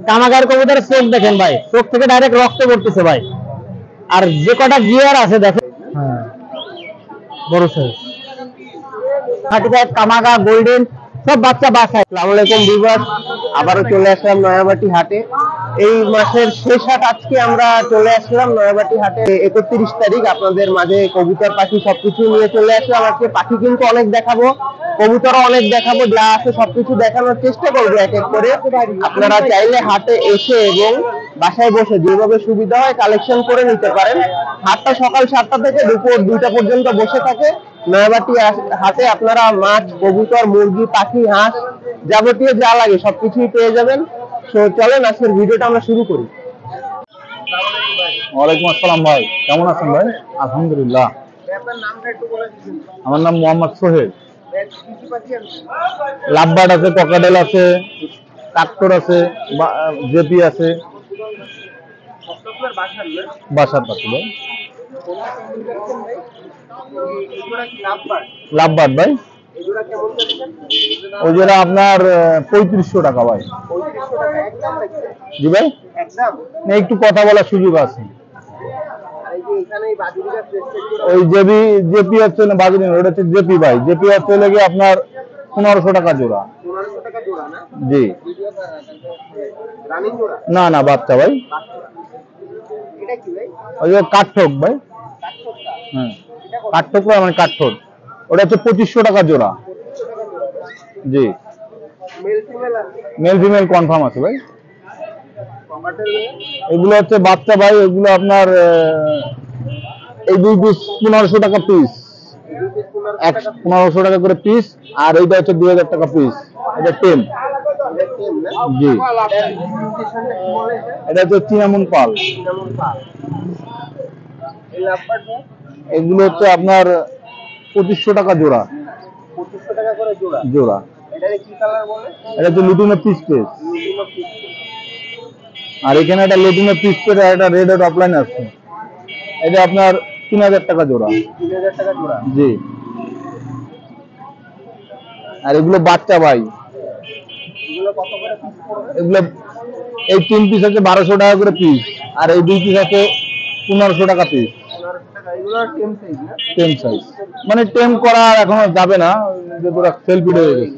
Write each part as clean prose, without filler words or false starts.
কামাগার কবুতরের চোখ দেখেন ভাই, চোখ থেকে ডাইরেক্ট রক্ত পড়তেছে ভাই। আর যে কটা গিয়ার আছে দেখেন, হ্যাঁ বড় সাইজ কামাগা গোল্ডেন সব বাচ্চা বাসায়। আসসালামু আলাইকুম ভিউয়ার্স, আবারও চলে আসলাম নয়াবাটি হাটে। এই মাসের শেষ হাট আজকে আমরা চলে আসলাম নয়াবাটি হাটে। 31 তারিখ আপনাদের মাঝে কবুতর পাখি সবকিছু নিয়ে চলে আসলাম। আজকে পাখি কিন্তু অনেক দেখাবো, কবুতরও অনেক দেখাবো, যা আছে সবকিছু দেখানোর চেষ্টা করবো এক এক করে। আপনারা চাইলে হাটে এসে এবং বাসায় বসে যেভাবে সুবিধা হয় কালেকশন করে নিতে পারেন। হাটটা সকাল 7টা থেকে দুপুর 2টা পর্যন্ত বসে থাকে নয়াবাটি হাটে। আপনারা মাছ, কবুতর, মুরগি, পাখি, হাঁস যাবতীয় যা লাগে সবকিছুই পেয়ে যাবেন। তো চলেন আজকের ভিডিওটা আমরা শুরু করি। ওয়ালাইকুম আসসালাম ভাই, কেমন আছেন ভাই? আলহামদুলিল্লাহ। আমার নাম মোহাম্মদ সোহেল। লাভবার্ড আছে, ককাটেল আছে, কাকটোর আছে, জেপি আছে। বাসার পাখি ভাই। লাভবার্ড ভাই ওই যেটা আপনার 3500 টাকা ভাই। জি ভাই, একটু কথা বলার সুযোগ আছে। ওই জেপি হচ্ছে না বাজুরি, ওটা হচ্ছে জেপি ভাই। জেপি হচ্ছে লেগে আপনার 1500 টাকা জোড়া। জি না না বাচ্চা ভাই। ওই যে কাঠঠোক ভাই, হ্যাঁ কাঠঠোক মানে কাঠঠোক, ওটা হচ্ছে 2500 টাকা জোড়া। জি মেল ফিমেল কনফার্ম আছে ভাই। এগুলো হচ্ছে বাচ্চা ভাই, এগুলো আপনার এই 2 পিস 1500 টাকা পিস, 1500 টাকা করে পিস। আর এইটা হচ্ছে 2000 টাকা পিস। এটা টেম। জি এটা হচ্ছে চিনামন পাল। এগুলো হচ্ছে আপনার 2500 টাকা জোড়া। 2500 টাকা করে জোড়া। এটা হচ্ছে লুটিনো পিস পেস। আর এখানে একটা লুটিনো পিস পেস আর একটা রেড অফলাইন আছে, এটা আপনার 3000 টাকা জোড়া। 3000 টাকা জোড়া জি। আর এগুলো বাচ্চা ভাই, এগুলো কত করে পিস পড়বে? এগুলো এই 3 পিস আছে 1200 টাকা করে পিস, আর এই 2 পিস আছে 1500 টাকা পিস। 1500 টাকা। এগুলো টেম সাইজ না? টেম সাইজ মানে টেম করা এখনো যাবে না, যে পুরো সেল ফিড হয়ে গেছে।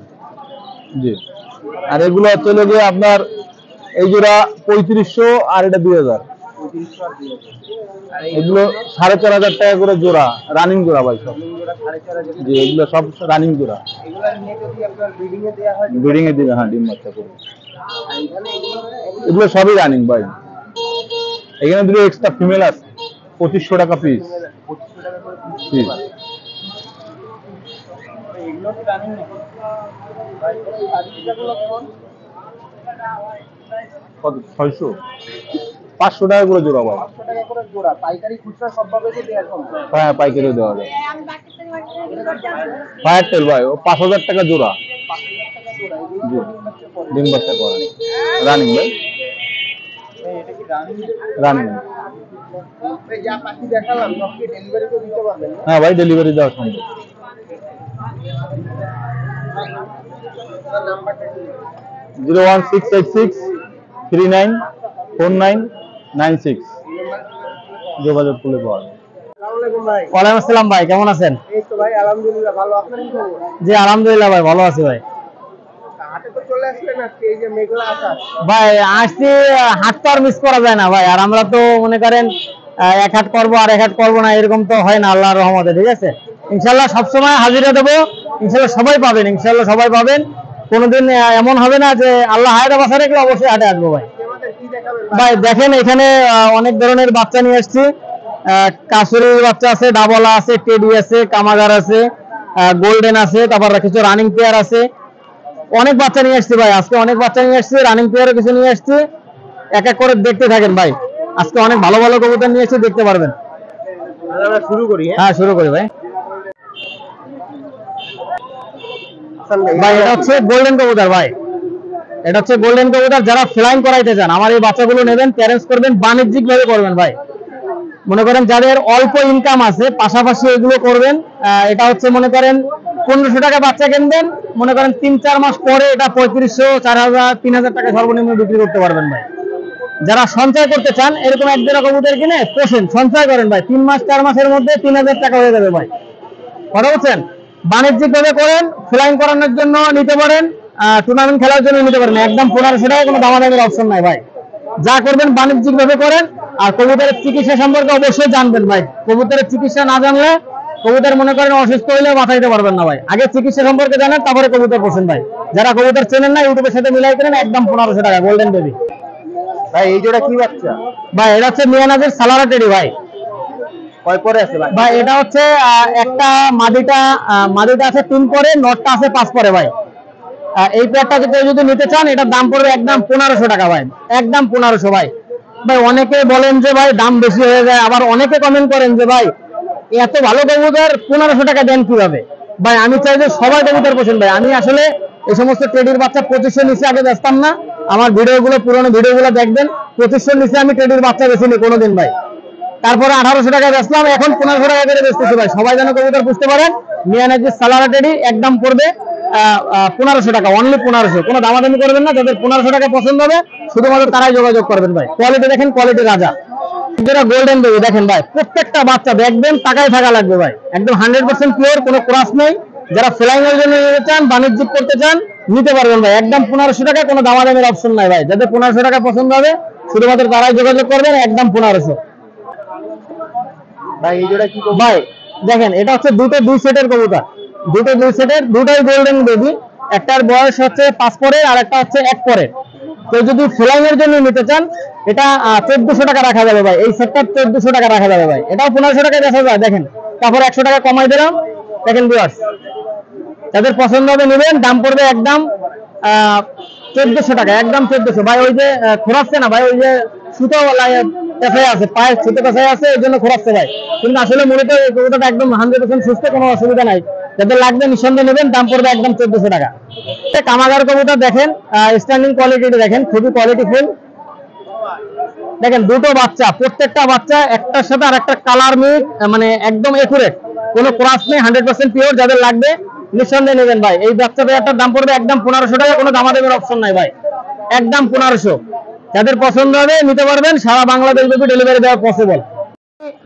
জি আর এগুলো চলে গিয়ে আপনার এই জোড়া 3500 আর এটা 2000। এগুলো 4500 টাকা করে জোড়া, রানিং জোড়া ভাই সব। জি এগুলো সব রানিং জোড়া। ব্রিডিং এ দিবে, হ্যাঁ ডিম বাচ্চা করে। এগুলো সবই রানিং ভাই। এখানে দুটো এক্সট্রা ফিমেল আছে, 2500 টাকা পিস। জি কত? 600 500 টাকা করে জোড়া ভাই। 500 টাকা করে জোড়া। পাইকারি খুচরা সব ভাবে দেওয়া যায়? হ্যাঁ পাইকারি দেওয়া যায়। ফায়ার টেল ভাই ও 5000 টাকা জোড়া। 5000 টাকা জোড়া। জি ডিম বাচ্চা করে রানিং ভাই। এটা কি রানিং? রানিং। এই যা পাখি দেখালাম সব কি ডেলিভারি করে দিতে পারবেন? হ্যাঁ ভাই ডেলিভারি দেওয়া সম্ভব। নাম্বারটা 01686 394996 যোগাযোগ করলে পাওয়া যাবে। ওয়ালাইকুম আসসালাম ভাই, কেমন আছেন? এই তো ভাই আলহামদুলিল্লাহ ভালো। আপনার কি খবর? জি আলহামদুলিল্লাহ ভাই, ভালো আছি ভাই। হাটে তো চলে আসলেন আজকে, এই যে মেঘলা আকাশ ভাই আসছি, হাট তো আর মিস করা যায় না ভাই। আর আমরা তো মনে করেন এক হাট করবো আর এক হাট করবো না, এরকম তো হয় না আল্লাহর রহমতে। ঠিক আছে, ইনশাল্লাহ সবসময় হাজিরা দেবো, ইনশাল্লাহ সবাই পাবেন, ইনশাল্লাহ সবাই পাবেন। কোনোদিন এমন হবে না যে আল্লাহ হায়াতে বাঁচা রেখে অবশ্যই হাটে আসবো ভাই। ভাই দেখেন এখানে অনেক ধরনের বাচ্চা নিয়ে এসছি। কাসুরি বাচ্চা আছে, ডাবলা আছে, টেডি আছে, কামাগার আছে, গোল্ডেন আছে, তারপর কিছু রানিং পেয়ার আছে। অনেক বাচ্চা নিয়ে আসছি ভাই, আজকে অনেক বাচ্চা নিয়ে আসছি, রানিং পেয়ারও কিছু নিয়ে আসছি। এক এক করে দেখতে থাকেন ভাই, আজকে অনেক ভালো ভালো কবুতর নিয়ে এসছি, দেখতে পারবেন। শুরু করি। হ্যাঁ শুরু করি ভাই। ভাই এটা হচ্ছে গোল্ডেন কবুতর ভাই, এটা হচ্ছে গোল্ডেন কবুতর। যারা ফ্লাইং করাইতে চান আমার এই বাচ্চাগুলো নেবেন, প্যারেন্টস করবেন, বাণিজ্যিক ভাবে করবেন ভাই। মনে করেন যাদের অল্প ইনকাম আছে পাশাপাশি এগুলো করবেন। এটা হচ্ছে মনে করেন 1500 টাকা বাচ্চা কিনবেন, মনে করেন 3-4 মাস পরে এটা 3500, 4000, 3000 টাকা সর্বনিম্ন বিক্রি করতে পারবেন ভাই। যারা সঞ্চয় করতে চান এরকম এক জোড়া কবুতর কিনে পোষেন, সঞ্চয় করেন ভাই, 3 মাস 4 মাসের মধ্যে 3000 টাকা হয়ে যাবে ভাই। কথা বলছেন? বাণিজ্যিক ভাবে করেন, ফ্লাইং করানোর জন্য নিতে পারেন, টুর্নামেন্ট খেলার জন্য নিতে পারেন, একদম 1500 টাকা, কোনো দামাদামির অপশন নাই ভাই। যা করবেন বাণিজ্যিক ভাবে করেন। আর কবুতরের চিকিৎসা সম্পর্কে অবশ্যই জানবেন ভাই। কবুতরের চিকিৎসা না জানলে কবুতর মনে করেন অসুস্থ হইলে মাথা দিতে পারবেন না ভাই। আগে চিকিৎসা সম্পর্কে জানেন, তারপরে কবুতর পোষেন ভাই। যারা কবুতর চেনেন না, ইউটিউবের সাথে মিলাই করেন, একদম 1500 টাকা গোল্ডেন বেবি ভাই। এই জোড়া কি বাচ্চা ভাই? এটা হচ্ছে মিয়ানাজের সালারা টেডি ভাই। কয় পরে আছে ভাই? ভাই এটা হচ্ছে একটা মাদিটা আছে 3 পরে, নটটা আছে 5 পরে ভাই। এই পেয়ারটা যদি নিতে চান এটার দাম পড়বে একদম 1500 টাকা ভাই, একদম 1500 ভাই। ভাই অনেকে বলেন যে ভাই দাম বেশি হয়ে যায়, আবার অনেকে কমেন্ট করেন যে ভাই এত ভালো কবুতর 1500 টাকা দেন কিভাবে? ভাই আমি চাই যে সবাই কবুতর পোষেন ভাই। আমি আসলে এই সমস্ত টেডির বাচ্চা 2500 নিচে আগে বেচতাম না। আমার ভিডিওগুলো, পুরোনো ভিডিওগুলো দেখবেন, 2500 নিচে আমি টেডির বাচ্চা বেচিনি কোনোদিন ভাই। তারপরে 1800 টাকা বেচলাম, এখন 1500 টাকা করে বেচতেছি ভাই। সবাই যেন কবুতর বুঝতে পারেন, মিয়ানাজির সালারা টেডি একদম পড়বে 1500 টাকা, অনলি 1500। কোনো দামাদামি করবেন না, যাদের 1500 টাকা পছন্দ হবে শুধুমাত্র তারাই যোগাযোগ করবেন ভাই। কোয়ালিটি দেখেন, কোয়ালিটি রাজা। যেটা গোল্ডেন বেবি দেখেন ভাই, প্রত্যেকটা বাচ্চা দেখবেন টাকায় থাকা লাগবে ভাই, একদম 100% পিওর, কোনো ক্রস নেই। যারা ফ্লাইং এর জন্য নিতে চান, বাণিজ্যিক করতে চান, নিতে পারবেন ভাই, একদম 1500 টাকা, কোনো দামাদামির অপশন নাই ভাই। যাদের 1500 টাকা পছন্দ হবে শুধুমাত্র তারাই যোগাযোগ করবেন, একদম 1500 ভাই। এই জোড়া কি ভাই দেখেন, এটা হচ্ছে দুই সেটের কবুতর, দুই সেটের, দুটাই গোল্ডেন বেবি। একটার বয়স হচ্ছে 5 পরে, আর একটা হচ্ছে 1 পরে। কেউ যদি ফ্লাইং এর জন্য নিতে চান এটা 1400 টাকা রাখা যাবে ভাই। এই সেটটা 1400 টাকা রাখা যাবে ভাই। এটাও 1500 টাকা দেখা যায় দেখেন, তারপর 100 টাকা কমাই দিলাম। দেখেন ভিউয়ার্স, যাদের পছন্দ হবে নেবেন, দাম পড়বে একদম 1400 টাকা, একদম 1400 ভাই। ওই যে খোরাচ্ছে না ভাই, ওই যে সুতো পেছায় আছে, পায়ে সুতো পেছায় আছে, এই জন্য খোরাচ্ছে ভাই। কিন্তু আসলে মূলত এই কবুতরটা একদম 100% সুস্থ, কোনো অসুবিধা নাই। যাদের লাগবে নিঃসন্দেহে নেবেন, দাম পড়বে একদম 1400 টাকা। কামাগার কবুতর দেখেন, স্ট্যান্ডিং কোয়ালিটি দেখেন, খুবই কোয়ালিটিফুল। দেখেন দুটো বাচ্চা, প্রত্যেকটা বাচ্চা একটার সাথে আর একটা কালার মিট, মানে একদম একুরেট, কোনো ক্রস নেই, 100% পিওর। যাদের লাগবে নিঃসন্দেহে নেবেন ভাই। এই বাচ্চা পেয়ারটার দাম পড়বে একদম 1500 টাকা, কোনো দামাদামের অপশন নাই ভাই, একদম 1500। যাদের পছন্দ হবে নিতে পারবেন, সারা বাংলাদেশ ব্যাপী ডেলিভারি দেওয়া পসিবল।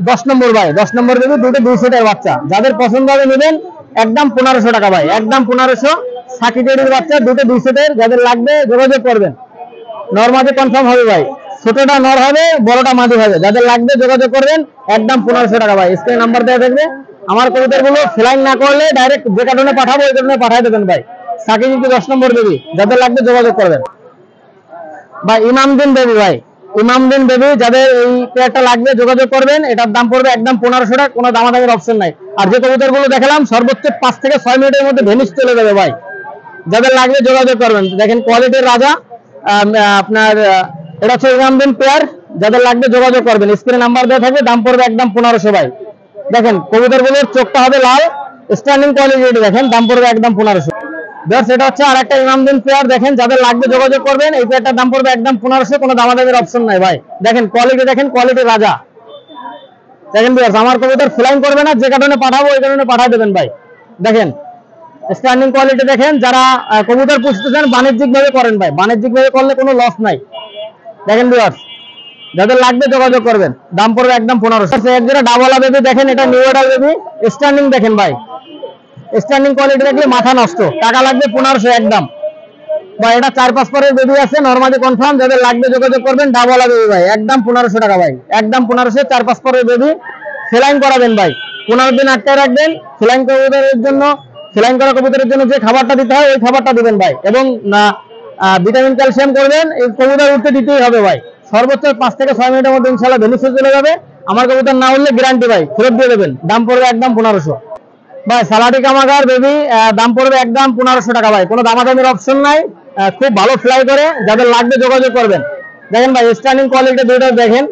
10 নম্বর ভাই, 10 নম্বর বেবি, দুটো 2 সেটের বাচ্চা। যাদের পছন্দ হবে নেবেন, একদম 1500 টাকা ভাই, একদম 1500। সাকিটের বাচ্চা, দুটো 2 সেটের। যাদের লাগবে যোগাযোগ করবেন, নরমাদি কনফার্ম হবে ভাই। ছোটটা নর হবে, বড়টা মাদি হবে। যাদের লাগবে যোগাযোগ করবেন, একদম 1500 টাকা ভাই। স্ক্রিনে নাম্বার দেওয়া থাকবে। আমার কবুতরগুলো ফ্লাইং না করলে ডাইরেক্ট যে কারণে পাঠাবো ওই কারণে পাঠিয়ে দেবেন ভাই। সাকিট 10 নম্বর বেবি, যাদের লাগবে যোগাযোগ করবেন ভাই। ইমামদিন বেবি ভাই, ইমামদিন বেবি, যাদের এই পেয়ারটা লাগবে যোগাযোগ করবেন। এটার দাম পড়বে একদম 1500 টাকা, কোনো দামাদামির অপশন নাই। আর যে কবুতরগুলো দেখালাম সর্বোচ্চ 5 থেকে 6 মিনিটের মধ্যে ভেনিশ চলে যাবে ভাই। যাদের লাগবে যোগাযোগ করবেন। দেখেন কোয়ালিটির রাজা, আপনার এটা হচ্ছে ইমামদিন পেয়ার। যাদের লাগবে যোগাযোগ করবেন, স্ক্রিনে নাম্বার দেওয়া থাকবে। দাম পড়বে একদম 1500 ভাই। দেখেন কবুতরগুলোর চোখটা হবে লাল, স্ট্যান্ডিং কোয়ালিটি দেখেন, দাম পড়বে একদম 1500। এটা হচ্ছে আর একটা ইমামদিন পেয়ার। দেখেন যাদের লাগবে যোগাযোগ করবেন। এই পেয়ারটার দাম পড়বে একদম 1500, কোনো দামাদামির অপশন নাই ভাই। দেখেন কোয়ালিটি দেখেন, কোয়ালিটি রাজা। দেখেন ভিউয়ার্স, আমার কবুতর ফ্লাইং করবে না, যে কারণে পাঠাবো ওই কারণে পাঠিয়ে দেবেন ভাই। দেখেন স্ট্যান্ডিং কোয়ালিটি দেখেন। যারা কবুতর পুষতে চান বাণিজ্যিক ভাবে করেন ভাই, বাণিজ্যিক ভাবে করলে কোনো লস নাই। দেখেন ভিউয়ার্স, যাদের লাগবে যোগাযোগ করবেন, দাম পড়বে একদম 1500। এক জোড়া ডাবলা বেবি দেখেন, এটা নিউ অর্ডার বেবি। স্ট্যান্ডিং দেখেন ভাই, স্ট্যান্ডিং কোয়ালিটি দেখলে মাথা নষ্ট। টাকা লাগবে 1500 একদম ভাই। এটা 4-5 পরের বেবি আছে, নরমালি কনফার্ম। যাদের লাগবে যোগাযোগ করবেন, ডাবলা বেবি ভাই, একদম 1500 টাকা ভাই, একদম 1500। 4-5 পরের বেবি, ফ্লাইং করাবেন ভাই। 15 দিন আটকায় রাখবেন। ফ্লাইং কবুতরের জন্য, ফ্লাইং করা কবুতরের জন্য যে খাবারটা দিতে হয় ওই খাবারটা দিবেন ভাই। এবং ভিটামিন ক্যালসিয়াম করবেন। এই কবুতর উঠতে দিতেই হবে ভাই। সর্বোচ্চ 5 থেকে 6 মিনিটের মধ্যে ইনশাআল্লাহ ভেনিসে চলে যাবে। আমার কবুতর না উঠলে গ্যারান্টি ভাই, ফেরত দিয়ে দেবেন। দাম পড়বে একদম 1500 ভাই। সালাটি কামাগার বেবি, দাম পড়বে একদম 1500 টাকা ভাই, কোনো দামাদামির অপশন নাই। খুব ভালো ফ্লাই করে, যাদের লাগবে যোগাযোগ করবেন। দেখেন ভাই স্ট্যান্ডিং কোয়ালিটি দুটো দেখেন,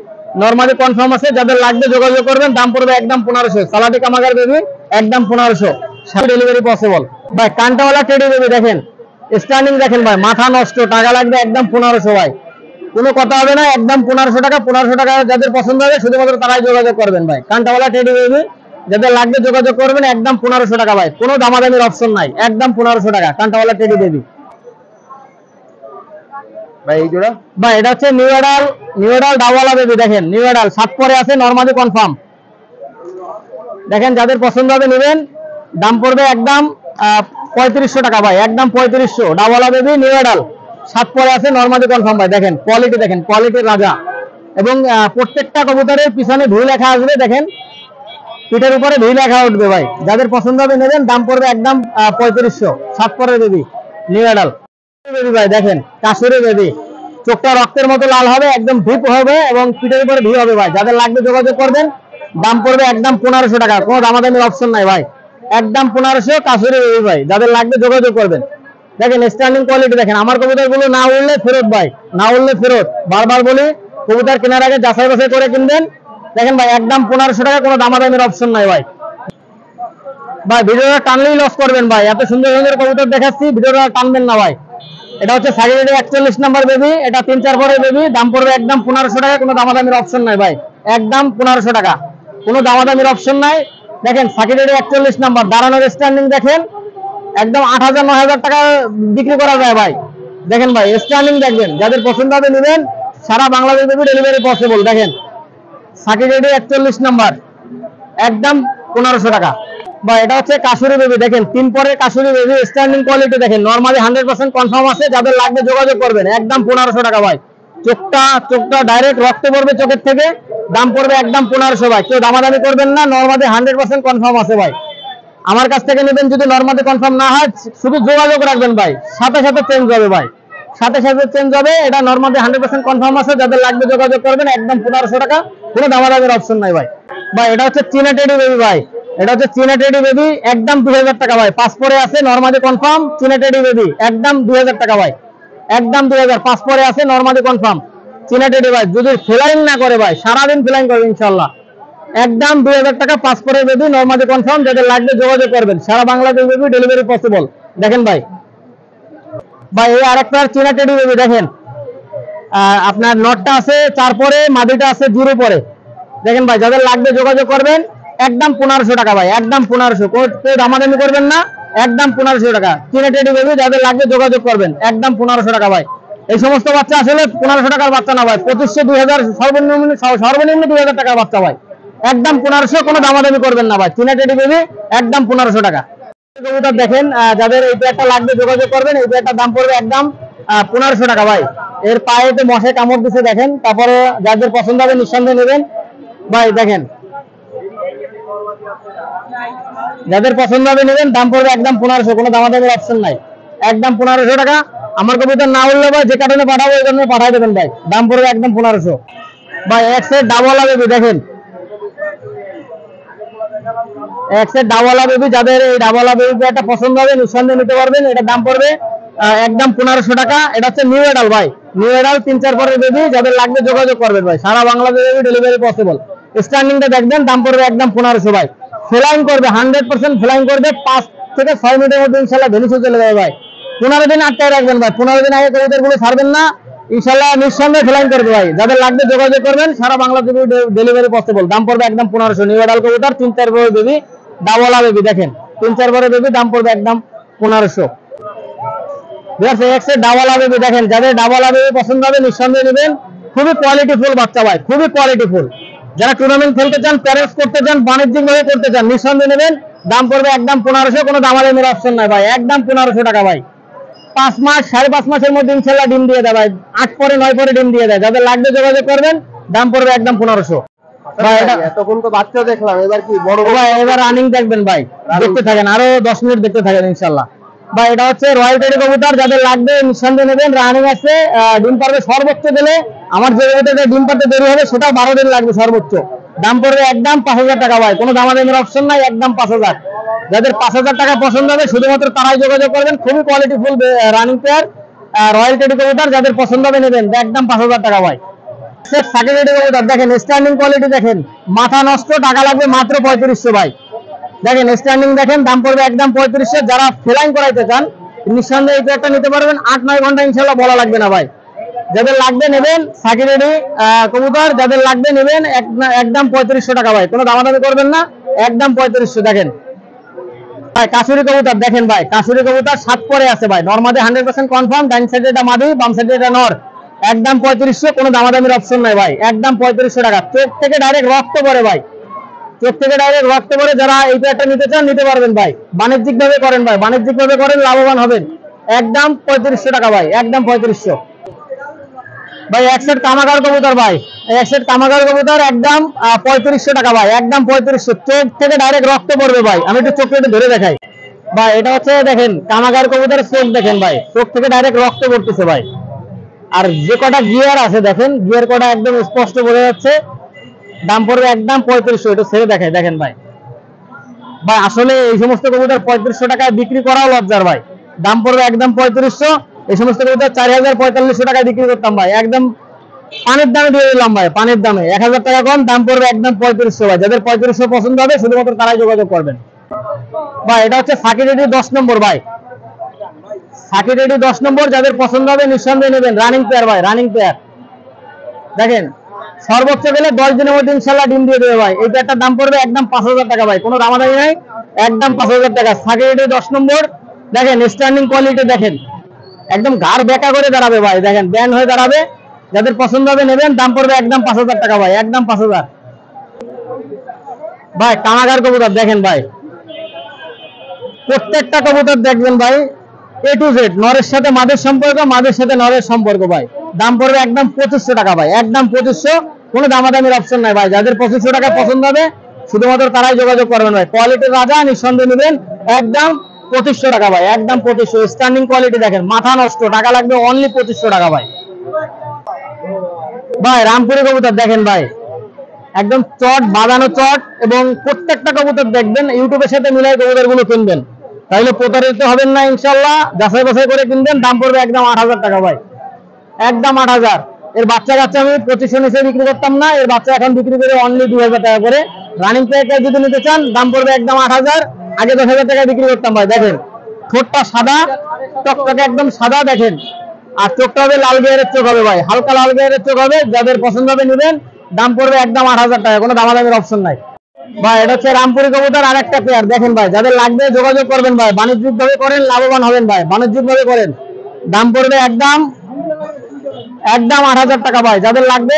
নরমালি কনফার্ম আছে। যাদের লাগবে যোগাযোগ করবেন, দাম পড়বে একদম 1500। সালাটি কামাগার বেবি, একদম 1500, ডেলিভারি পসিবল ভাই। কান্টাওয়ালা টেডি বেবি দেখেন, স্ট্যান্ডিং দেখেন ভাই, মাথা নষ্ট। টাকা লাগবে একদম 1500 ভাই, কোনো কথা হবে না, একদম 1500 টাকা। 1500 টাকা যাদের পছন্দ হবে শুধুমাত্র তারাই যোগাযোগ করবেন ভাই। কান্টাওয়ালা টেডি বেবি, যাদের লাগবে যোগাযোগ করবেন, একদম 1500 টাকা ভাই, কোনো দামাদামির অপশন নাই, একদম 1500 টাকা কান্টাওয়ালা টেডি বেবি ভাই। এই জোড়া ভাই এটা হচ্ছে নিউ এডাল ডাবওয়ালা বেবি, দেখেন নিউ এডাল 7 পরে আছে, নরমালি কনফার্ম। দেখেন যাদের পছন্দ হবে নেবেন, দাম পড়বে একদম 3500 টাকা ভাই, একদম 3500। ডাবওয়ালা বেবি নিউ এডাল 7 পরে আছে, নরমালি কনফার্ম ভাই। দেখেন কোয়ালিটি, দেখেন কোয়ালিটির রাজা। এবং প্রত্যেকটা কবুতরের পিছনে ভি লেখা আসবে, দেখেন পিঠের উপরে ভি লেখা উঠবে ভাই। যাদের পছন্দ হবে নেবেন, দাম পড়বে একদম 3500। 7 পরের বেবি নিউ এডাল বেবি ভাই। দেখেন কাশুরি বেবি, চোখটা রক্তের মতো লাল হবে, একদম ভিপ হবে এবং পিঠের উপরে ভি হবে ভাই। যাদের লাগবে যোগাযোগ করবেন, দাম পড়বে একদম 1500 টাকা, কোনো দামাদামির অপশন নাই ভাই, একদম 1500 কাশুরি বেবি ভাই। যাদের লাগবে যোগাযোগ করবেন। দেখেন স্ট্যান্ডিং কোয়ালিটি, দেখেন আমার কবুতরগুলো না উড়লে ফেরত ভাই, না উড়লে ফেরত। বারবার বলি কবুতর কেনার আগে যাচাই বাছাই করে কিনবেন। দেখেন ভাই একদম 1500 টাকা, কোনো দামাদামির অপশন নাই ভাই। ভাই ভিডিওটা টানলেই লস করবেন ভাই, এত সুন্দর সুন্দর কবুতর দেখাচ্ছি, ভিডিওটা টানবেন না ভাই। এটা হচ্ছে সাইডেডি 41 নাম্বার বেবি, এটা 3-4 পরের বেবি, দাম পড়বে একদম 1500 টাকা, কোনো দামাদামির অপশন নাই ভাই, একদম 1500 টাকা, কোনো দামাদামির অপশন নাই। দেখেন সাইডেডি 41 নাম্বার, দাঁড়ানোর স্ট্যান্ডিং দেখেন, একদম 8000-9000 টাকা বিক্রি করা যায় ভাই। দেখেন ভাই স্ট্যান্ডিং দেখবেন, যাদের পছন্দ হবে নেবেন, সারা বাংলাদেশ বেবি ডেলিভারি পসিবল। দেখেন সাইডেডি 41 নাম্বার, একদম 1500 টাকা। বা এটা হচ্ছে কাশুরি বেবি, দেখেন 3 পরের কাশুরি বেবি, স্ট্যান্ডিং কোয়ালিটি দেখেন, নরমালি 100% কনফার্ম আছে। যাদের লাগবে যোগাযোগ করবেন, একদম 1500 টাকা ভাই। চোখটা ডাইরেক্ট রক্ত পড়বে চোখের থেকে, দাম পড়বে একদম 1500 ভাই। কেউ দামাদামি করবেন না, নরমালি 100% কনফার্ম আছে ভাই। আমার কাছ থেকে নেবেন, যদি নরমালি কনফার্ম না হয় শুধু যোগাযোগ রাখবেন ভাই, সাথে সাথে চেঞ্জ হবে ভাই, সাথে সাথে চেঞ্জ হবে। এটা নরমালি 100% কনফার্ম আছে, যাদের লাগবে যোগাযোগ করবেন, একদম 1500 টাকা, কোনো দামাদামির অপশন নাই ভাই। ভাই এটা হচ্ছে চীনা টেডি বেবি ভাই, এটা হচ্ছে চীনা টেডি বেবি, একদম 2000 টাকা ভাই। 5 পরে আছে, নরমালি কনফার্ম, চীনা টেডি বেবি একদম 2000 টাকা ভাই, একদম 2000। 5 পরে আছে, নরমালি কনফার্ম, চীনা টেডি ভাই। যদি ফ্লাইং না করে ভাই, সারাদিন ফ্লাইং করবে ইনশাল্লাহ, একদম 2000 টাকা। 5 পরের বেবি, নরমালি কনফার্ম। যাদের লাগবে যোগাযোগ করবেন, সারা বাংলাদেশ বেবি ডেলিভারি পসিবল। দেখেন ভাই, ভাই এই আরেকটা চীনা টেডি বেবি, দেখেন আপনার নটটা আছে 4 পরে, মাদিটা আছে 0 পরে। দেখেন ভাই যাদের লাগবে যোগাযোগ করবেন, একদম 1500 টাকা ভাই, একদম 1500, কেউ দামাদামি করবেন না, একদম 1500 টাকা। চীনা টেডি বেবি, যাদের লাগবে যোগাযোগ করবেন, একদম 1500 টাকা ভাই। এই সমস্ত বাচ্চা আসলে 1500 টাকার বাচ্চা না ভাই, 2500-2000, সর্বনিম্ন 2000 টাকার বাচ্চা ভাই, একদম 1500, কোনো দামাদামি করবেন না ভাই। চীনা টেডি বেবি একদম 1500 টাকা। কবুতর দেখেন, যাদের এই পেয়ারটা লাগবে যোগাযোগ করবেন, এই পেয়ারটার দাম পড়বে একদম 1500 টাকা ভাই। এর পায়েতে মশায় কামড় দিছে দেখেন। তারপরে যাদের পছন্দ হবে নিঃসন্দেহে নেবেন ভাই। দেখেন যাদের পছন্দ হবে নেবেন, দাম পড়বে একদম 1500, কোনো দামাদামির অপশন নাই, একদম 1500 টাকা। আমার কবুতর না উঠলে ভাই, যে কারণে পাঠাবো ওই কারণে পাঠাই দেবেন ভাই, দাম পড়বে একদম 1500 ভাই। এক সেট ডাবওয়ালা বেবি, দেখেন এক সেট ডাবওয়ালা বেবি, যাদের এই ডাবওয়ালা বেবি একটা পছন্দ হবে নিঃসন্দেহে নিতে পারবেন। এটার দাম পড়বে একদম 1500 টাকা। এটা হচ্ছে নিউ এডাল ভাই, নিউ এডাল 3-4 পরের বেবি, যাদের লাগবে যোগাযোগ করবেন ভাই, সারা বাংলাদেশ বেবি ডেলিভারি পসিবল। স্ট্যান্ডিংটা দেখবেন, দাম পড়বে একদম 1500 ভাই। ফ্লাইং করবে, 100% ফ্লাইং করবে, 5 থেকে 6 মিনিটের মধ্যে ইনশাল্লাহ ভেনিসে চলে যাবে ভাই। 15 দিন আটকায় রাখবেন ভাই, 15 দিন আগে কবুতরগুলো ছাড়বেন না, ইনশাল্লাহ নিঃসন্দেহে ফ্লাইং করবে ভাই। যাদের লাগবে যোগাযোগ করবেন, সারা বাংলাদেশ ডেলিভারি পসিবল। দাম পড়বে একদম 1500। নিউ এডাল কবুতর 3-4 পরের বেবি, ডাবওয়ালা বেবি, দেখেন 3-4 পরের বেবি, দাম পড়বে একদম 1500। ডাবওয়ালা বেবি, দেখেন যাদের ডাবওয়ালা বেবি পছন্দ হবে নিঃসন্দেহে নেবেন। খুবই কোয়ালিটিফুল বাচ্চা ভাই, খুবই কোয়ালিটিফুল। যারা টুর্নামেন্ট খেলতে চান, প্যারেন্টস করতে চান, বাণিজ্যিক ভাবে করতে চান, নিঃসন্দেহে নেবেন। দাম পড়বে একদম 1500, কোনো দামাদামির অপশন নাই ভাই, একদম 1500 টাকা ভাই। 5 মাস 5.5 মাসের মধ্যে ইনশাল্লাহ ডিম দিয়ে দেয় ভাই, 8 পরে 9 পরে ডিম দিয়ে দেয়। যাদের লাগবে যোগাযোগ করবেন, দাম পড়বে একদম 1500 ভাই। এতক্ষণ তো বাচ্চা দেখলাম, এবার কি বড় ভাই? এবার রানিং দেখবেন ভাই, দেখতে থাকেন, আরো 10 মিনিট দেখতে থাকেন ইনশাল্লাহ ভাই। এটা হচ্ছে রয়্যাল টেডি কবুতর, যাদের লাগবে নিঃসন্দেহে নেবেন। রানিং আছে, ডিম পারবে সর্বোচ্চ দিলে, আমার যে ডিম পারতে দেরি হবে সেটা 12 দিন লাগবে সর্বোচ্চ। দাম পড়বে একদম 5000 টাকা ভাই, কোনো দামাদামির অপশন নাই, একদম 5000। যাদের 5000 টাকা পছন্দ হবে শুধুমাত্র তারাই যোগাযোগ করবেন। খুবই কোয়ালিটিফুল রানিং পেয়ার রয়্যাল টেডি কবুতর, যাদের পছন্দ হবে নেবেন, একদম 5000 টাকা ভাই। দেখেন স্ট্যান্ডিং কোয়ালিটি দেখেন, মাথা নষ্ট, টাকা লাগবে মাত্র 3500 ভাই। দেখেন স্ট্যান্ডিং দেখেন, দাম পড়বে একদম 3500। যারা ফ্লাইং করাইতে চান নিঃসন্দেহে এই পেয়ারটা নিতে পারবেন, 8-9 ঘন্টা ইনশাল্লাহ বলা লাগবে না ভাই। যাদের লাগবে নেবেন, সাকিরেডি কবুতর, যাদের লাগবে নেবেন, একদম 3500 টাকা ভাই, কোনো দামাদামি করবেন না, একদম 3500 দেখেন ভাই। কাশুরি কবুতর দেখেন ভাই, কাশুরি কবুতর 7 পরে আছে ভাই, নরমাদে 100% কনফার্ম, ডান সাইডে এটা মাদি, বাম সাইডে এটা নর, একদম 3500, কোনো দামাদামির অপশন নাই ভাই, একদম 3500 টাকা। চোখ থেকে ডাইরেক্ট রক্ত পড়ে ভাই, চোখ থেকে ডাইরেক্ট রক্ত পড়ে। যারা এই পেয়ারটা নিতে চান নিতে পারবেন ভাই, বাণিজ্যিক ভাবে করেন ভাই, বাণিজ্যিক ভাবে করেন, লাভবান হবেন। একদম 3500 টাকা ভাই, একদম 3500 ভাই। এক সেট কামাগার কবুতর ভাই, এক সেট কামাগার কবুতর একদম 3500 টাকা ভাই, একদম 3500। চোখ থেকে ডাইরেক্ট রক্ত পড়বে ভাই, আমি একটু চোখটা একটু ধরে দেখাই ভাই। এটা হচ্ছে দেখেন কামাগার কবুতরের চোখ দেখেন ভাই, চোখ থেকে ডাইরেক্ট রক্ত পড়তেছে ভাই। আর যে কটা গিয়ার আছে দেখেন, গিয়ার কটা একদম স্পষ্ট বোঝা যাচ্ছে। দাম পড়বে একদম 3500, এটা ছেড়ে দেখাই দেখেন ভাই। ভাই আসলে এই সমস্ত কবুতর 3500 টাকায় বিক্রি করাও লজ্জার ভাই, দাম পড়বে একদম 3500। এই সমস্ত কবুতর 4000-4500 টাকায় বিক্রি করতাম ভাই, একদম পানির দামে দিয়ে দিলাম ভাই, পানির দামে 1000 টাকা কম, দাম পড়বে একদম 3500 ভাই। যাদের 3500 পছন্দ হবে শুধুমাত্র তারাই যোগাযোগ করবেন ভাই। এটা হচ্ছে সাকি রেডি 10 নম্বর ভাই, সাকি রেডি 10 নম্বর, যাদের পছন্দ হবে নিঃসন্দেহে নেবেন। রানিং পেয়ার ভাই, রানিং পেয়ার দেখেন, সর্বোচ্চ গেলে 10 দিনের মধ্যে ইনশাআল্লাহ ডিম দিয়ে দেবে ভাই। এই পেয়ারটার দাম পড়বে একদম 5000 টাকা ভাই, কোনো দামাদামি নাই, একদম 5000 টাকা। সাকি রেডি 10 নম্বর দেখেন, স্ট্যান্ডিং কোয়ালিটি দেখেন, একদম ঘাড় বেঁকা করে দাঁড়াবে ভাই, দেখেন ব্যান্ড হয়ে দাঁড়াবে। যাদের পছন্দ হবে নেবেন, দাম পড়বে একদম 5000 টাকা ভাই, একদম 5000 ভাই। কামাগার কবুতর দেখেন ভাই, প্রত্যেকটা কবুতর দেখবেন ভাই, A to Z, নরের সাথে মাদের সম্পর্ক, মাদের সাথে নরের সম্পর্ক ভাই। দাম পড়বে একদম 2500 টাকা ভাই, একদম 2500, কোনো দামাদামির অপশন নাই ভাই। যাদের 2500 টাকা পছন্দ হবে শুধুমাত্র তারাই যোগাযোগ করবেন ভাই। কোয়ালিটির রাজা, নিঃসন্দেহে নেবেন, একদম 2500 টাকা ভাই, একদম 2500। স্ট্যান্ডিং কোয়ালিটি দেখেন, মাথা নষ্ট, টাকা লাগবে অনলি 2500 টাকা ভাই। ভাই রামপুরি কবুতর দেখেন ভাই, একদম চট বাঁধানো চট, এবং প্রত্যেকটা কবুতর দেখবেন ইউটিউবের সাথে মিলাই কবুতর গুলো কিনবেন, তাহলে প্রতারিত হবেন না ইনশাল্লাহ। যাচাই বাছাই করে কিনবেন, দাম পড়বে একদম 8000 টাকা ভাই, একদম 8000। এর বাচ্চা কাচ্চা আমি 2500 নিচে বিক্রি করতাম না, এর বাচ্চা এখন বিক্রি করে অনলি 2000 টাকা করে। রানিং পেয়ার যদি নিতে চান দাম পড়বে একদম 8000, আগে 10000 টাকা বিক্রি করতাম ভাই। দেখেন ঠোঁটটা সাদা টকটকে, একদম সাদা দেখেন, আর চোখটা হবে লাল গিয়ারের চোখ হবে ভাই, হালকা লাল গিয়ারের চোখ হবে। যাদের পছন্দ হবে নেবেন, দাম পড়বে একদম 8000 টাকা, কোনো দামাদামির অপশন নাই ভাই। এটা হচ্ছে রামপুরি কবুতর আর একটা পেয়ার দেখেন ভাই, যাদের লাগবে যোগাযোগ করবেন ভাই, বাণিজ্যিক ভাবে করেন, লাভবান হবেন ভাই, বাণিজ্যিক ভাবে করেন। দাম পড়বে একদম 8000 টাকা ভাই। যাদের লাগবে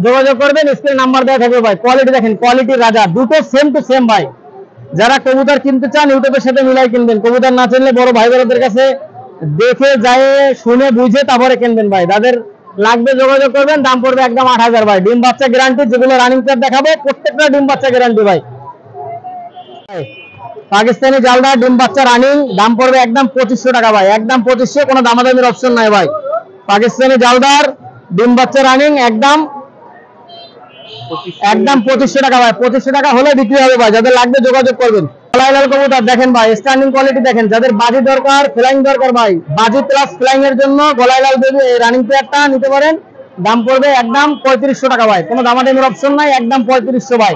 যোগাযোগ করবেন, স্ক্রিনে নাম্বার দেওয়া থাকবে ভাই। কোয়ালিটি দেখেন, কোয়ালিটির রাজা, দুটো সেম টু সেম ভাই। যারা কবুতর কিনতে চান ইউটিউবের সাথে মিলাই কিনবেন, কবুতর না চিনলে বড় ভাই বোনদের কাছে দেখে যায় শুনে বুঝে তারপরে কিনবেন ভাই। যাদের লাগবে যোগাযোগ করবেন, দাম পড়বে একদম 8000 ভাই। ডিম বাচ্চা গ্যারান্টি, যেগুলো রানিং পেয়ার দেখাবো প্রত্যেকটা ডিম বাচ্চা গ্যারান্টি ভাই। পাকিস্তানি জালদা ডিম বাচ্চা রানিং, দাম পড়বে একদম 2500 টাকা ভাই, একদম 2500, কোনো দামাদামির অপশন নাই ভাই। পাকিস্তানি জালদার ডিম বাচ্চা রানিং একদম 2500 টাকা ভাই, 2500 টাকা হলে বিক্রি হবে ভাই। যাদের লাগবে যোগাযোগ করবেন। গলায় লাল কবুতর দেখেন ভাই, স্ট্যান্ডিং কোয়ালিটি দেখেন, যাদের বাজি দরকার, ফ্লাইং দরকার ভাই, বাজি প্লাস ফ্লাইং এর জন্য গলায় লাল দেবে এই রানিং পেয়ারটা নিতে পারেন। দাম পড়বে একদম 3500 টাকা ভাই, কোনো দামাদামির অপশন নাই, একদম 3500 ভাই।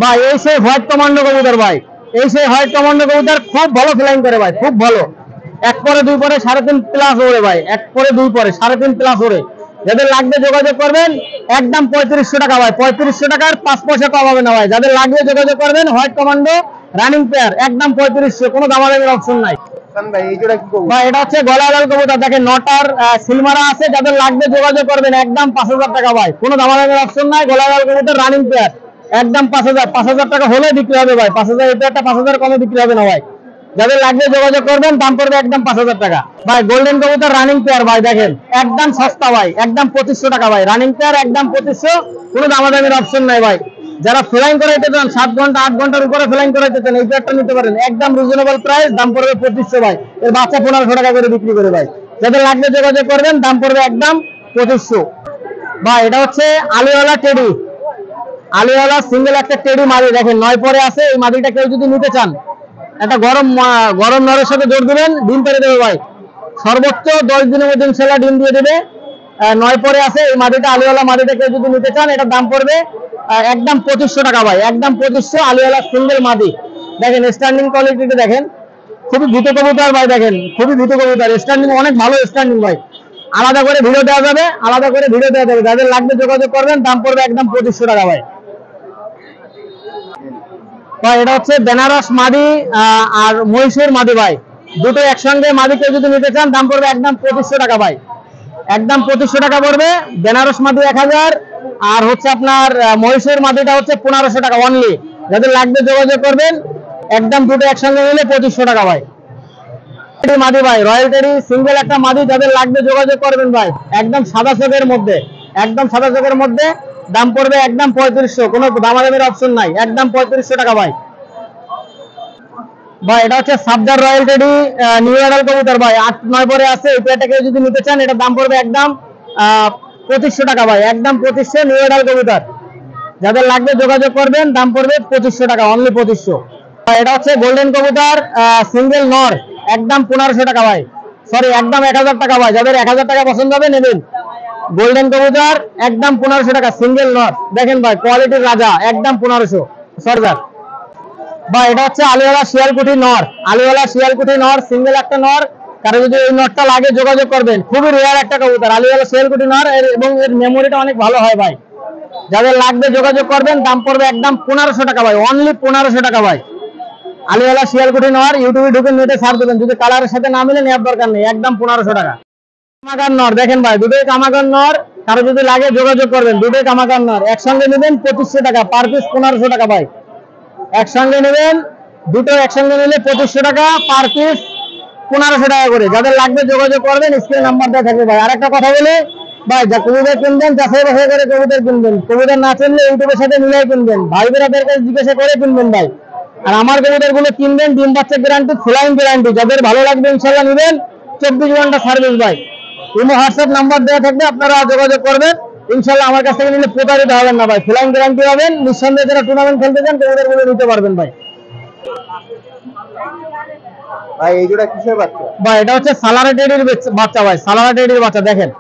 ভাই এই সেই হোয়াইট কমান্ডো কবুতর ভাই, এই সেই হোয়াইট কমান্ডো কবুতর, খুব ভালো ফ্লাইং করে ভাই, খুব ভালো। 1 পরে 2 পরে 3.5 প্লাস ওরে ভাই, 1 পরে 2 পরে 3.5 প্লাস ওরে। যাদের লাগবে যোগাযোগ করবেন, একদম 3500 টাকা ভাই, 3500 টাকার 5 পয়সা কম হবে না ভাই। যাদের লাগবে যোগাযোগ করবেন। হোয়াইট কমান্ডো রানিং পেয়ার একদম 3500, কোনো দামাদামির অপশন নাই ভাই। এই জোড়া কি কবুতর ভাই? এটা হচ্ছে গলায় লাল কবুতর দেখেন, নটার সিলমারা আছে। যাদের লাগবে যোগাযোগ করবেন, একদম 5000 টাকা ভাই, কোনো দামাদামির অপশন নাই। গলায় লাল কবুতর রানিং পেয়ার একদম 5000 টাকা হলে বিক্রি হবে ভাই। 5000, এই পেয়ারটা 5000 কমে বিক্রি হবে না ভাই। যাদের লাগবে যোগাযোগ করবেন, দাম পড়বে একদম 5000 টাকা ভাই। গোল্ডেন কবুতর রানিং পেয়ার ভাই, দেখেন একদম সস্তা ভাই, একদম 2500 টাকা ভাই। রানিং পেয়ার একদম 2500, কোনো দামাদামির অপশন নাই ভাই। যারা ফ্লাইং করাইতে চান, 7 ঘন্টা 8 ঘন্টার উপরে ফ্লাইং করাইতে চান, এই পেয়ারটা নিতে পারেন, একদম রিজনেবল প্রাইস, দাম পড়বে 2500 ভাই। এর বাচ্চা 1500 টাকা করে বিক্রি করে ভাই। যাদের লাগবে যোগাযোগ করবেন, দাম পড়বে একদম 2500 ভাই। এটা হচ্ছে আলিওয়ালা টেডি, আলিওয়ালা সিঙ্গেল একটা টেডি মাদি দেখেন, 9 পরে আছে। এই মাদিটা কেউ যদি নিতে চান, একটা গরম নরের সাথে জোর দিবেন, ডিম পেড়ে দেবে ভাই। সর্বোচ্চ 10 দিনের মধ্যে ইনশাআল্লাহ ডিম দিয়ে দেবে। 9 পরে আছে এই মাদিটা, আলিওয়ালা মাদিটা কেউ যদি নিতে চান, এটার দাম পড়বে একদম 2500 টাকা ভাই, একদম 2500। আলিওয়ালা সিঙ্গেল মাদি দেখেন, স্ট্যান্ডিং কোয়ালিটিটা দেখেন, খুবই ভীত কবুতর ভাই, দেখেন খুবই ভীত কবুতর, স্ট্যান্ডিং অনেক ভালো স্ট্যান্ডিং ভাই। আলাদা করে ভিডিও দেওয়া যাবে, আলাদা করে ভিডিও দেওয়া যাবে। যাদের লাগবে যোগাযোগ করবেন, দাম পড়বে একদম 2500 টাকা ভাই। ভাই এটা হচ্ছে বেনারস মাদি আর মহীশূর মাদি ভাই, দুটো একসঙ্গে মাদি কেউ যদি নিতে চান দাম পড়বে একদম 2500 টাকা ভাই, একদম 2500 টাকা পড়বে। বেনারস মাদি 1000 আর হচ্ছে আপনার মহীশূর মাদিটা হচ্ছে 1500 টাকা অনলি। যাদের লাগবে যোগাযোগ করবেন, একদম দুটো একসঙ্গে নিলে 2500 টাকা ভাই। মাদি ভাই রয়্যাল টেডি সিঙ্গেল একটা মাদি, যাদের লাগবে যোগাযোগ করবেন ভাই, একদম সাদা চোখের মধ্যে, একদম সাদা চোখের মধ্যে, দাম পড়বে একদম 3500, কোনো দামাদামের অপশন নাই, একদম 3500 টাকা ভাই। ভাই এটা হচ্ছে সাবদার রয়্যাল টেডি নিউ অ্যাডাল কবুতর ভাই, 8-9 পরে আছে। এই পেয়ারটাকে যদি নিতে চান এটার দাম পড়বে একদম 2500 টাকা ভাই, একদম 2500 নিউ অ্যাডাল কবুতর। যাদের লাগবে যোগাযোগ করবেন, দাম পড়বে 2500 টাকা, অনলি 2500। এটা হচ্ছে গোল্ডেন কবুতর সিঙ্গেল নর, একদম 1500 টাকা ভাই, সরি একদম 1000 টাকা ভাই। যাদের 1000 টাকা পছন্দ হবে নেবেন। গোল্ডেন কবুতর একদম 1500 টাকা সিঙ্গেল নর, দেখেন ভাই কোয়ালিটির রাজা, একদম 1500 সরদার ভাই। এটা হচ্ছে আলিওয়ালা শিয়ালকুটি নর, আলিওয়ালা শিয়ালকুটি নর সিঙ্গেল একটা নর। কারো যদি এই নরটা লাগে যোগাযোগ করবেন, খুবই রেয়ার একটা কবুতর আলিওয়ালা শিয়ালকুটি নর, এবং এর মেমোরিটা অনেক ভালো হয় ভাই। যাদের লাগবে যোগাযোগ করবেন, দাম পড়বে একদম 1500 টাকা ভাই, অনলি 1500 টাকা ভাই। আলিওয়ালা শিয়ালকুটি নর, ইউটিউবে ঢুকে নেটে সার্চ দেবেন, যদি কালারের সাথে না মিলে নেওয়ার দরকার নেই, একদম 1500 টাকা। কামাগার নর দেখেন ভাই, দুটোই কামাগার নর, কারো যদি লাগে যোগাযোগ করবেন, দুটোই কামাগার নর। একসঙ্গে নেবেন 2500 টাকা, পার পিস 1500 টাকা ভাই। একসঙ্গে নেবেন, দুটো একসঙ্গে নিলে 2500 টাকা, পার পিস 1500 টাকা করে। যাদের লাগবে যোগাযোগ করবেন, স্ক্রিনে নাম্বার দেওয়া থাকবে ভাই। আরেকটা কথা বলে ভাই, যা কবুতর কিনবেন যাচাই বাছাই করে কবুতর কিনবেন, কবুতর না চিনলে ইউটিউবের সাথে মিলাই কিনবেন, ভাই বেরাদের কাছে জিজ্ঞাসা করে কিনবেন ভাই। আর আমার কবুতর গুলো কিনবেন, ডিম বাচ্চা গ্যারান্টি, ফ্লাইং গ্যারান্টি। যাদের ভালো লাগবে ইনশাল্লাহ নিবেন, 24 ঘন্টা সার্ভিস ভাই। ইমো হোয়াটসঅ্যাপ নাম্বার দেওয়া থাকবে, আপনারা যোগাযোগ করবেন। ইনশাল্লাহ আমার কাছ থেকে নিলে প্রতারিত হবেন না ভাই, ফ্লাইং গ্যারান্টি পাবেন। নিঃসন্দেহে যারা টুর্নামেন্ট খেলতে চান কবুতর গুলো নিতে পারবেন ভাই। ভাই এই জোড়া কিসের বাচ্চা? ভাই এটা হচ্ছে সালারা টেডির বাচ্চা ভাই, সালারা টেডির বাচ্চা দেখেন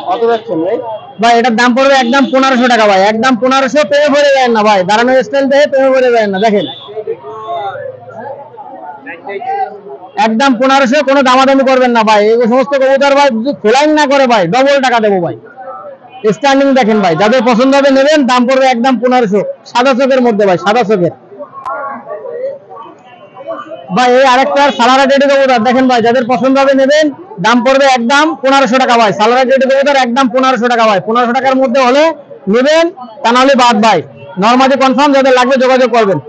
কত যাচ্ছেন ভাই? ভাই এটার দাম পড়বে একদম 1500 টাকা ভাই, একদম 1500। পেয়ে ভরে যায় না ভাই, দাঁড়ানোর স্টাইল দেখে পেয়ে ভরে যায় না, দেখেন একদম 1500, কোনো দামাদামি করবেন না ভাই। এই সমস্ত কবুতর ভাই যদি ফ্লাইং না করে ভাই, ডবল টাকা দেবো ভাই। স্ট্যান্ডিং দেখেন ভাই, যাদের পছন্দ হবে নেবেন, দাম পড়বে একদম 1500, সাদা চোখের মধ্যে ভাই, সাদা চোখের ভাই। এই আরেকটা সালারা টেডি কবুতর দেখেন ভাই, যাদের পছন্দ হবে নেবেন, দাম পড়বে একদম 1500 টাকা ভাই। সালারা টেডি কবুতর একদম 1500 টাকা ভাই, 1500 টাকার মধ্যে হলে নেবেন, তা নাহলে বাদ ভাই। নরমালি কনফার্ম, যাদের লাগবে যোগাযোগ করবেন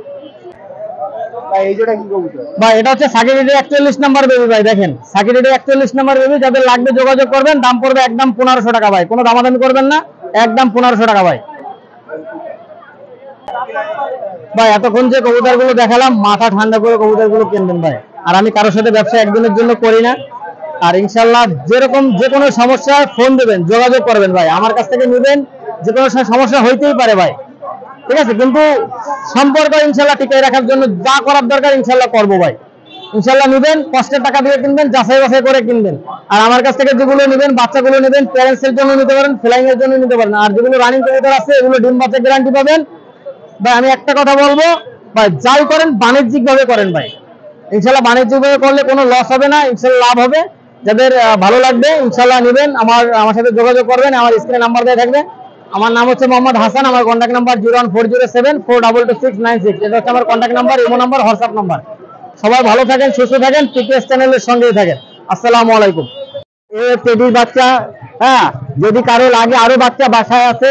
ভাই এই জোড়া কি কবুতর? ভাই। এটা হচ্ছে সাকিরেডি 41 নাম্বার বেবি ভাই, দেখেন সাকিরেডি 41 নাম্বার বেবি। যাদের লাগবে যোগাযোগ করবেন, দাম পড়বে একদম 1500 টাকা ভাই, কোনো দামাদামি করবেন না, একদম 1500 টাকা ভাই। ভাই এতক্ষণ যে কবুতর গুলো দেখালাম, মাথা ঠান্ডা করে কবুতর গুলো কিনবেন ভাই। আর আমি কারোর সাথে ব্যবসা একদিনের জন্য করি না। আর ইনশাল্লাহ যেরকম যে কোনো সমস্যা ফোন দেবেন, যোগাযোগ করবেন ভাই, আমার কাছ থেকে নেবেন। যে কোনো সমস্যা হইতেই পারে ভাই, ঠিক আছে, কিন্তু সম্পর্ক ইনশাল্লাহ টিকিয়ে রাখার জন্য যা করার দরকার ইনশাল্লাহ করবো ভাই। ইনশাল্লাহ নেবেন, কষ্টের টাকা দিয়ে কিনবেন, যাচাই বাছাই করে কিনবেন। আর আমার কাছ থেকে যেগুলো নেবেন, বাচ্চাগুলো নেবেন, প্যারেন্টস এর জন্য নিতে পারেন, ফ্লাইং এর জন্য নিতে পারেন। আর যেগুলো রানিং কবুতর আছে এগুলো ডিম বাচ্চা গ্যারান্টি পাবেন ভাই। আমি একটা কথা বলবো ভাই, যাই করেন বাণিজ্যিক ভাবে করেন ভাই। ইনশাল্লাহ বাণিজ্যিক ভাবে করলে কোনো লস হবে না, ইনশাল্লাহ লাভ হবে। যাদের ভালো লাগবে ইনশাল্লাহ নেবেন, আমার সাথে যোগাযোগ করবেন। আমার স্ক্রিনে নাম্বার দেওয়া থাকবে। আমার নাম হচ্ছে মোহাম্মদ হাসান, আমার কন্ট্যাক্ট নাম্বার 01407422696। এটা হচ্ছে আমার contact number, imo number, WhatsApp number. সবাই ভালো থাকেন, সুস্থ থাকেন, পিকেএস চ্যানেলের সঙ্গেই থাকেন। আসসালামু আলাইকুম। এই টেডির বাচ্চা, হ্যাঁ, যদি কারো লাগে, আরো বাচ্চা বাসায় আছে,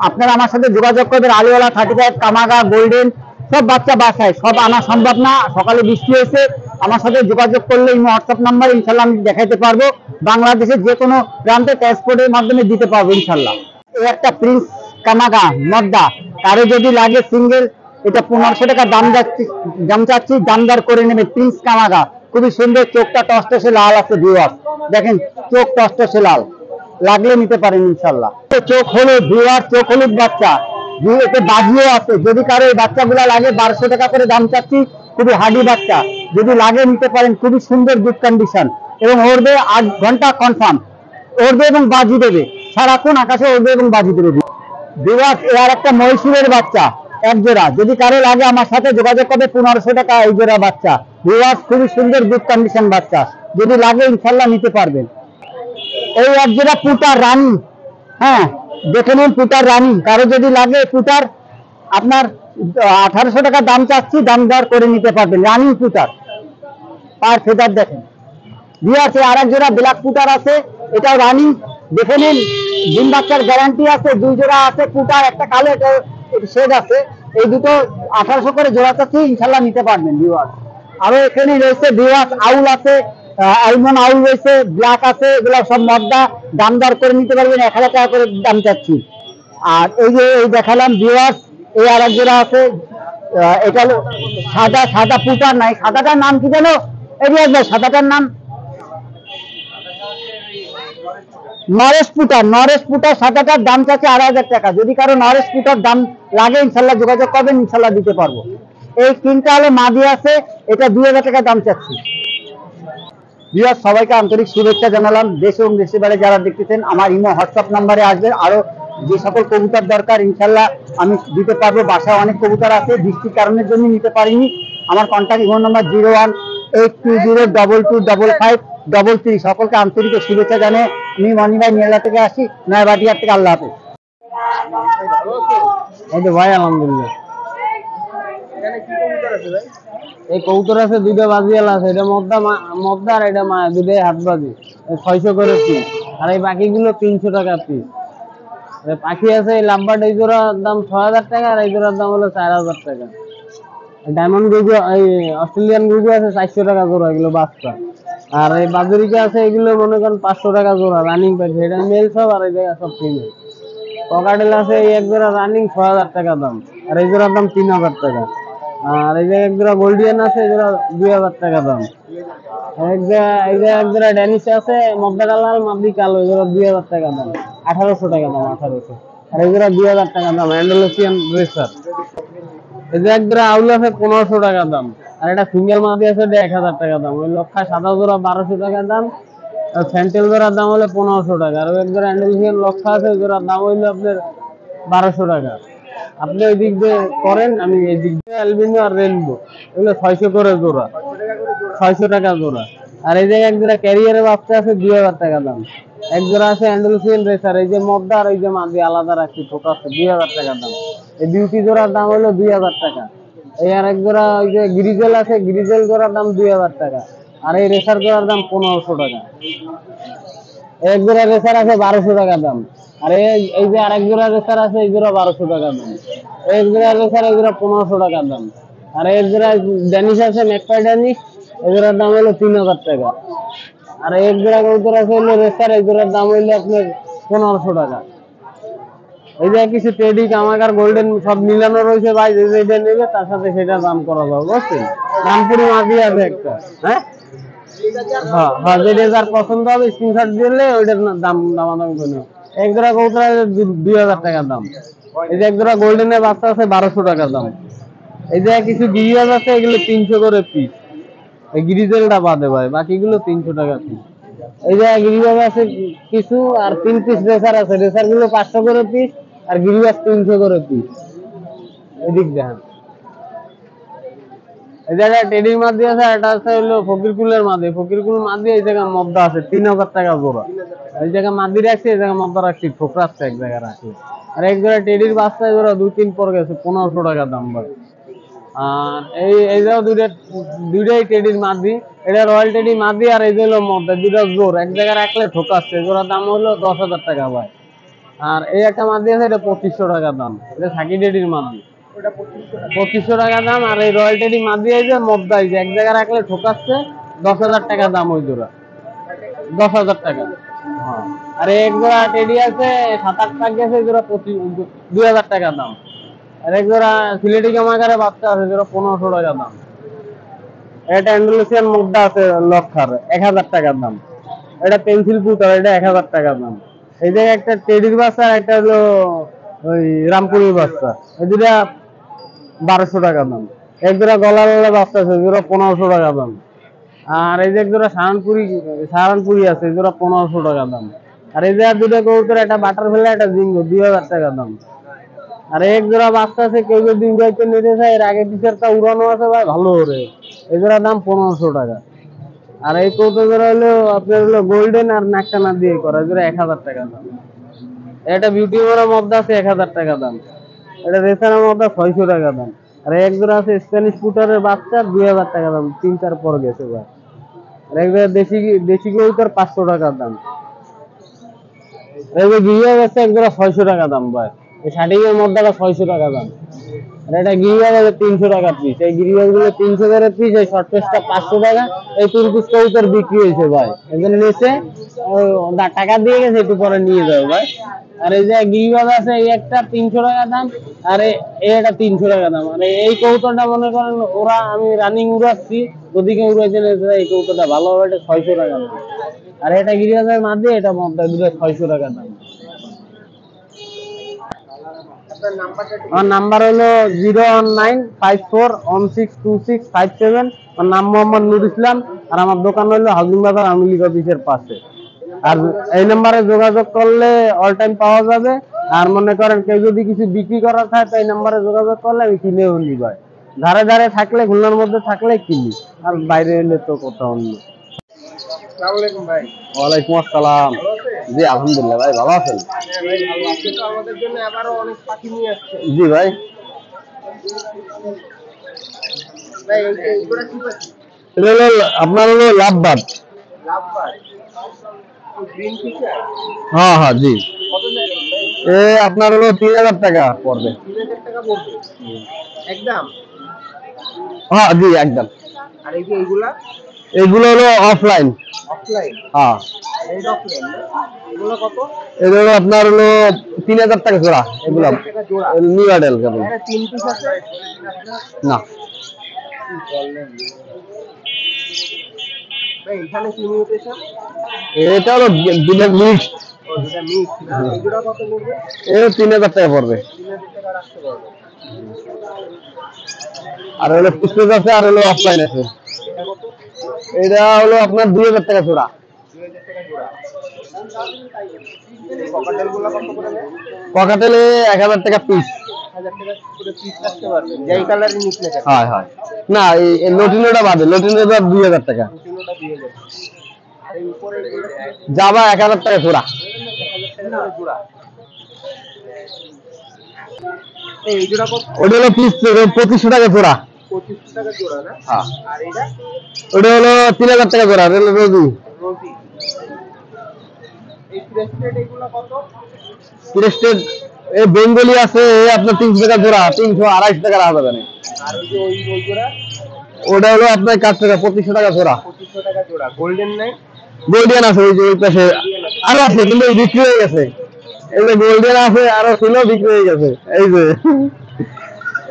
আপনারা আমার সাথে যোগাযোগ করবেন। আলিওয়ালা 35, কামাগা, গোল্ডেন সব বাচ্চা বাসায়, সব আনা সম্ভব না, সকালে বৃষ্টি হয়েছে। আমার সাথে যোগাযোগ করলে হোয়াটসঅ্যাপ নাম্বার ইনশাল্লাহ আমি দেখাইতে পারবো। বাংলাদেশের যে কোনো প্রান্তে ট্রান্সপোর্টের মাধ্যমে দিতে পারবো ইনশাল্লাহ। এই একটা প্রিন্স কামাগা মদ্দা, কারো যদি লাগে সিঙ্গেল, এটা 1500 টাকা দাম চাচ্ছি, দামদার করে নেবে। প্রিন্স কামাগা খুবই সুন্দর, চোখটা টসটসে লাল আছে, ভিউয়ার দেখেন, চোখ টসটসে লাল, লাগলে নিতে পারেন ইনশাল্লাহ। চোখ হলুদ, ভিউয়ার চোখ হলুদ বাচ্চা, এতে বাজিও আছে। যদি কারো এই বাচ্চাগুলা লাগে 1200 টাকা করে দাম চাচ্ছি, খুবই হার্ডি বাচ্চা, যদি লাগে নিতে পারেন। খুবই সুন্দর, গুড কন্ডিশন, এবং উড়বে 8 ঘন্টা কনফার্ম, উড়বে এবং বাজি দেবে, সারাক্ষণ আকাশে উড়বে এবং বাজি দেবে। ভিউয়ার এর একটা মহীশূরের বাচ্চা এক জোড়া, যদি কারো লাগে আমার সাথে যোগাযোগ করবে, 1500 টাকা এই জোড়া বাচ্চা। ভিউয়ার খুবই সুন্দর, গুড কন্ডিশন বাচ্চা, যদি লাগে ইনশাল্লাহ নিতে পারবেন। এই এক জোড়া পুটার রানী, হ্যাঁ দেখে নিন, পুটার রানী, কারো যদি লাগে পুটার আপনার 1800 টাকা দাম চাচ্ছি, দাম দর করে নিতে পারবেন। রানিং পুটার, পার ফেদার দেখেন দিয়ে আছে। আর এক জোড়া ব্ল্যাক পুটার আছে, এটাও রানিং, দেখে নিন। ডিম বাচ্চার গ্যারান্টি আছে। 2 জোড়া আছে পুটার, একটা কালো, এটা শেড আছে। এই দুটো 1800 করে জোড়া চাচ্ছি, ইনশাল্লাহ নিতে পারবেন ভিউয়ার। আরো এখানে রয়েছে ভিউয়ার আউল আছে, অ্যালমন্ড আউল রয়েছে, ব্ল্যাক আছে, এগুলো সব মদ্দা, দাম দর করে নিতে পারবেন। 1000 টাকা করে দাম চাচ্ছি। আর এই যে এই দেখালাম ভিউয়ার, এই আর এক জোড়া আছে, এটা হলো সাদা পুটার নাই, সাদাটার নাম কি জানো? এরিয়াজ ভাই, সাদাটার নাম নরেশ পুটার। সাদাটার দাম চাচ্ছে 2500 টাকা। যদি কারো নরেশ পুটার দাম লাগে ইনশাল্লাহ যোগাযোগ করবেন, ইনশাল্লাহ দিতে পারবো। এই তিনটা হলো মাদি আছে, এটা 2000 টাকা দাম চাচ্ছি। ভিউয়ার্স, সবাইকে আন্তরিক শুভেচ্ছা জানালাম। দেশ এবং দেশের বাইরে যারা দেখতেছেন, আমার ইমো হোয়াটসঅ্যাপ নাম্বারে আসবে। আরো যে সকল কবুতর দরকার ইনশাল্লাহ আমি দিতে পারবো। বাসায় অনেক কবুতর আছে, বৃষ্টির কারণের জন্য নিতে পারিনি। আমার কন্ট্যাক্ট ইমো নাম্বার 0182025533। সকলকে আন্তরিক শুভেচ্ছা জানিয়ে আমি মনি ভাই মেলা থেকে আসি, নয়াবাটিহাট থেকে। আল্লাহ হাফেজ। এই তো ভাই, আলহামদুলিল্লাহ। এই কবুতর আছে, দুটো বাজিয়াল আছে, এটা মদ্দা আর এটা মায়া, দুটোই হাত বাজি। 600 করে পিস। আর এই বাকিগুলো 300 টাকা পিস। পাখি আছে, এই লাভবার্ড, এই জোড়ার দাম 6000 টাকা, আর এই জোড়ার দাম হলো 4000 টাকা। ডায়মন্ড গুজু, এই অস্ট্রেলিয়ান গুজু আছে 400 টাকা জোড়া, এগুলো বাচ্চা। আর এই বাজুরিকা আছে, এগুলো মনে করেন 500 টাকা জোড়া, রানিং পাখি। এটা মেল সব, আর এই জায়গা সব ফিমেল। পকাটেল আছে, এই এক জোড়া রানিং 6000 টাকা দাম, আর এই জোড়ার দাম 3000 টাকা। আর এই যে এক জোড়া গোল্ডিয়ান আছে, এই জোড়া 2000 টাকা দাম। এই যে এক জোড়া ড্যানিশ আছে, মদ্দা লাল মাদি কালো, এই জোড়া 2000 টাকা দাম, 1800 টাকা দাম, 1800। আর এই জোড়া 2000 টাকা দাম, অ্যান্ডালুসিয়ান রেসার। এই যে এক জোড়া আউল আছে 1500 টাকা দাম, আর এটা সিঙ্গেল মাদি আছে 1000 টাকা দাম। ওই লক্ষা সাদা জোড়া 1200 টাকা দাম, আর ফ্যান্টেল জোড়ার দাম হলো 1500 টাকা। আর এক জোড়া অ্যান্ডালুসিয়ান লক্ষা আছে, জোড়ার দাম হইলো আপনার 1200 টাকা। আপনি ওই দিক দিয়ে করেন, আমি এই দিক দিয়ে। অ্যালবিনো আর রেনবো, এগুলো 600 করে জোড়া, 600 টাকা জোড়া। আর এই জায়গায় এক জোড়া ক্যারিয়ারের বাচ্চা আছে 2000 টাকা দাম। এক জোড়া আছে অ্যান্ডালুসিয়ান রেসার, এই যে মদ্দা আর এই যে মাদি আলাদা রাখছি, ফোকাস 2000 টাকা দাম। এই বিউটি জোড়ার দাম হলো 2000 টাকা। এই আর এক জোড়া ওই যে গ্রিজেল আছে, গ্রিজেল জোড়ার দাম 2000 টাকা। আর এই রেসার জোড়ার দাম 1500 টাকা। এক জোড়া রেসার আছে 1200 টাকা দাম। আর এই যে আরেক জোড়া রেসার আছে, এই জোড়া 1200 টাকা দাম। এক জোড়া রেসার, এই জোড়া 1500 টাকা দাম। আর এক জোড়া ড্যানিশ আছে, ম্যাকপাই ড্যানিশ, এই জোড়ার দাম হলো 3000 টাকা। আর এক জোড়া কবুতর আছে হলো রেসার, এই জোড়ার দাম হইলো আপনার 1500 টাকা। এই যে কিছু টেডি কামাকার গোল্ডেন সব মিলানো রয়েছে ভাই, যেটা নেবে তার সাথে সেটা দাম করা যাবে, বুঝছেন? রামপুরি মাদি আছে একটা, হ্যাঁ হ্যাঁ, যেটা যার পছন্দ হবে স্ক্রিনশট দিলে ওইটার দাম দামাদামি করে নেবে। এক জোড়া কবুতর আছে 2000 টাকা দাম। এই যে এক জোড়া গোল্ডেনের বাচ্চা আছে 1200 টাকা দাম। এই যে কিছু গিরিবাজ আছে, এগুলো 300 করে পিস। এই গ্রিজেলটা বাদে ভাই, বাকিগুলো 300 টাকা পিস। এই যে গিরিবাজ আছে কিছু, আর 3 পিস রেসার আছে, রেসার গুলো 500 করে পিস, আর গিরিবাজ 300 করে পিস। এদিক দেখেন, এই জায়গায় টেডির মাদি আছে, এটা আছে হলো ফকিরকুলের মাদি। ফকিরকুল মাদি এই জায়গায় মদ্দা আছে 3000 টাকা জোড়া। এই জায়গায় মাদি রাখছি, এই জায়গায় মদ্দা রাখছি, ফোকরাচ্ছে এক জায়গায় রাখছি। আর এক জায়গায় টেডির বাচ্চা জোড়া 2-3 পর গেছে 1500 টাকা দাম ভাই। আর এই জায়গা দুইটাই টেডির মাদি, এটা রয়্যাল টেডি মাদি, আর এই যে হলো মদ্দা, দুইটা জোর এক জায়গায় রাখলে ঠোকাচ্ছে। জোড়ার দাম হলো 10,000 টাকা ভাই। আর এই একটা মাদি আছে, এটা 2500 টাকা দাম, এটা সাকি টেডির মাদি, 2500 টাকা দাম। আর এই রয়্যাল টেডি মাদি এই যে মদ্দা, এই যে এক জায়গায় রাখলে ঠোকাচ্ছে, 10,000 টাকা দাম ওই জোড়া, 10,000 টাকা। হ্যাঁ, আর এক জোড়া টেডি আছে 7-8 টাকা গেছে, এই জোড়া 2000 টাকা দাম। আর এক জোড়া সিলেটি কামাকারে বাচ্চা আছে, জোড়া 1500 টাকা দাম। এটা অ্যান্ডালুসিয়ান মদ্দা আছে লক্ষার, 1000 টাকা দাম। এটা পেন্সিল পুটার, এটা 1000 টাকা দাম। এই জায়গায় একটা টেডির বাচ্চা, একটা হলো ওই রামপুরের বাচ্চা, এই দুটা 1200 টাকা দাম। এক জোড়া গলা বাচ্চা আছে, জোড়া 1500 টাকা দাম। আর এই যে এক জোড়া সাহারানপুরি আছে, এই জোড়া 1500 টাকা দাম। আর এই যে দুটো কবুতর, একটা বাটারফ্লাই, একটা জিঙ্গো, 2000 টাকা দাম। আর এক জোড়া বাচ্চা আছে, কেউ যদি ডিঙ্গাইতে নিতে চায়, এর আগে টিচারটা উড়ানো আছে ভাই, ভালো ওরে, এই জোড়ার দাম 1500 টাকা। আর এই কবুতর জোড়া হলো আপনার হলো গোল্ডেন আর নাকটানা দিয়ে করা, জোড়া 1000 টাকা দাম। এটা বিউটি মোড়া মধ্যে আছে 1000 টাকা দাম। এটা রেসারের মধ্যে 600 টাকা দাম। আর এক জোড়া আছে স্প্যানিশ পুটারের বাচ্চা 2000 টাকা দাম, 3-4 পর গেছে ভাই। আর এক জোড়া দেশি কবুতর 500 টাকা দাম। এই যে গিরিবাজ আছে এক জোড়া 600 টাকা দাম ভাই। এই শাটিং এর মধ্যে 600 টাকা দাম। আর এটা গিরিবাজ আছে 300 টাকা পিস। এই গিরিবাজ গুলো 300 করে পিস, এই শর্ট পেসটা 500 টাকা। এই 3 পিস কবুতর বিক্রি হয়েছে ভাই। একজন নিচে টাকা দিয়ে গেছে, একটু পরে নিয়ে যাবে ভাই। আর এই যে গিরিবাজ আছে এই একটা 300 টাকা দাম, আর এটা 300 টাকা দাম। আর এই কবুতরটা মনে করেন ওরা আমি রানিং উড়াচ্ছি, যদি কেউ উড়াইতে এই কবুতরটা ভালো হবে, এটা 600 টাকা দাম। আর এটা গিরিবাজের মাঝে, এটা মধ্যে 600 টাকা দাম। আমার নাম্বার হলো 01954162657। আমার নাম মোহাম্মদ নুর ইসলাম। আর আমার দোকান হলো হাউজিং বাজার আওয়ামী লীগ অফিসের পাশে। আর এই নাম্বারে যোগাযোগ করলে অল টাইম পাওয়া যাবে। আর মনে করেন কেউ যদি কিছু বিক্রি করার থাকে তো এই নাম্বারে যোগাযোগ করলে আমি কিনেও নি ভাই। ধারে ধারে থাকলে, খুলনার মধ্যে থাকলে কিনি, আর বাইরে এলে তো কোথাও নেই। ওয়ালাইকুম আসসালাম। জি আলহামদুলিল্লাহ ভাই, ভালো আছেন? জি ভাই। আপনার হলো লাভবাদ। হ্যাঁ হ্যাঁ জি। আপনার হলো 3000 টাকা পড়বে। একদম? হ্যাঁ জি একদম। আর এই যে এইগুলা? এগুলো হলো অফলাইন। অফলাইন? হ্যাঁ। এই অফলাইন না? এগুলো কত? এগুলো আপনার হলো 3000 টাকা জোড়া। এগুলো নিউ মডেল কেবল। এটা 3 পিস আছে না। ভাই এখানে কি মিউটেশন? এটা হলো দুটো মিক্স। ও এটা মিক্স না? এগুলো কত পড়বে? এটা 3000 টাকা পড়বে। 3000 টাকা রাখতে পারবে। আর হলো পিসেস আছে, আর হলো অফলাইন আছে। এটা কত? এটা হলো আপনার 2000 টাকা জোড়া। 2000 টাকা জোড়া। এই ককাটেলগুলো কত করে নেয়? ককাটেলে 1000 টাকা পিস। 1000 টাকা করে পিস রাখতে পারবেন, যেই কালারই নিক না কেন? হ্যাঁ হ্যাঁ। না এই লটিনোটা বাদে, লটিনোটা 2000 টাকা। লটিনোটা 2000। আর এই উপরে এগুলো জাবা 1000 টাকা জোড়া। 1000 টাকা জোড়া। এই জোড়া কত? ওটা হলো পিস 2500 টাকা জোড়া। 2500 টাকা জোড়া না? হ্যাঁ। আর এটা? ওটা হলো 3000 টাকা জোড়া। রোজি। রোজি। এই ক্রেস্টেড এগুলো কত? ক্রেস্টেড এই বেঙ্গলি আছে আপনার 300 টাকা জোড়া, 300 250 টাকা রাখা যাবে না। আর ওই যে ওই জোড়া? ওটা হলো আপনার 4 টাকা, 2500 টাকা জোড়া। 2500 টাকা জোড়া। গোল্ডেন নাই? গোল্ডেন আছে ওই যে ওই পাশে আরো আছে, কিন্তু বিক্রি হয়ে গেছে। এই যে গোল্ডেন আছে আরো ছিল, বিক্রি হয়ে গেছে। এই যে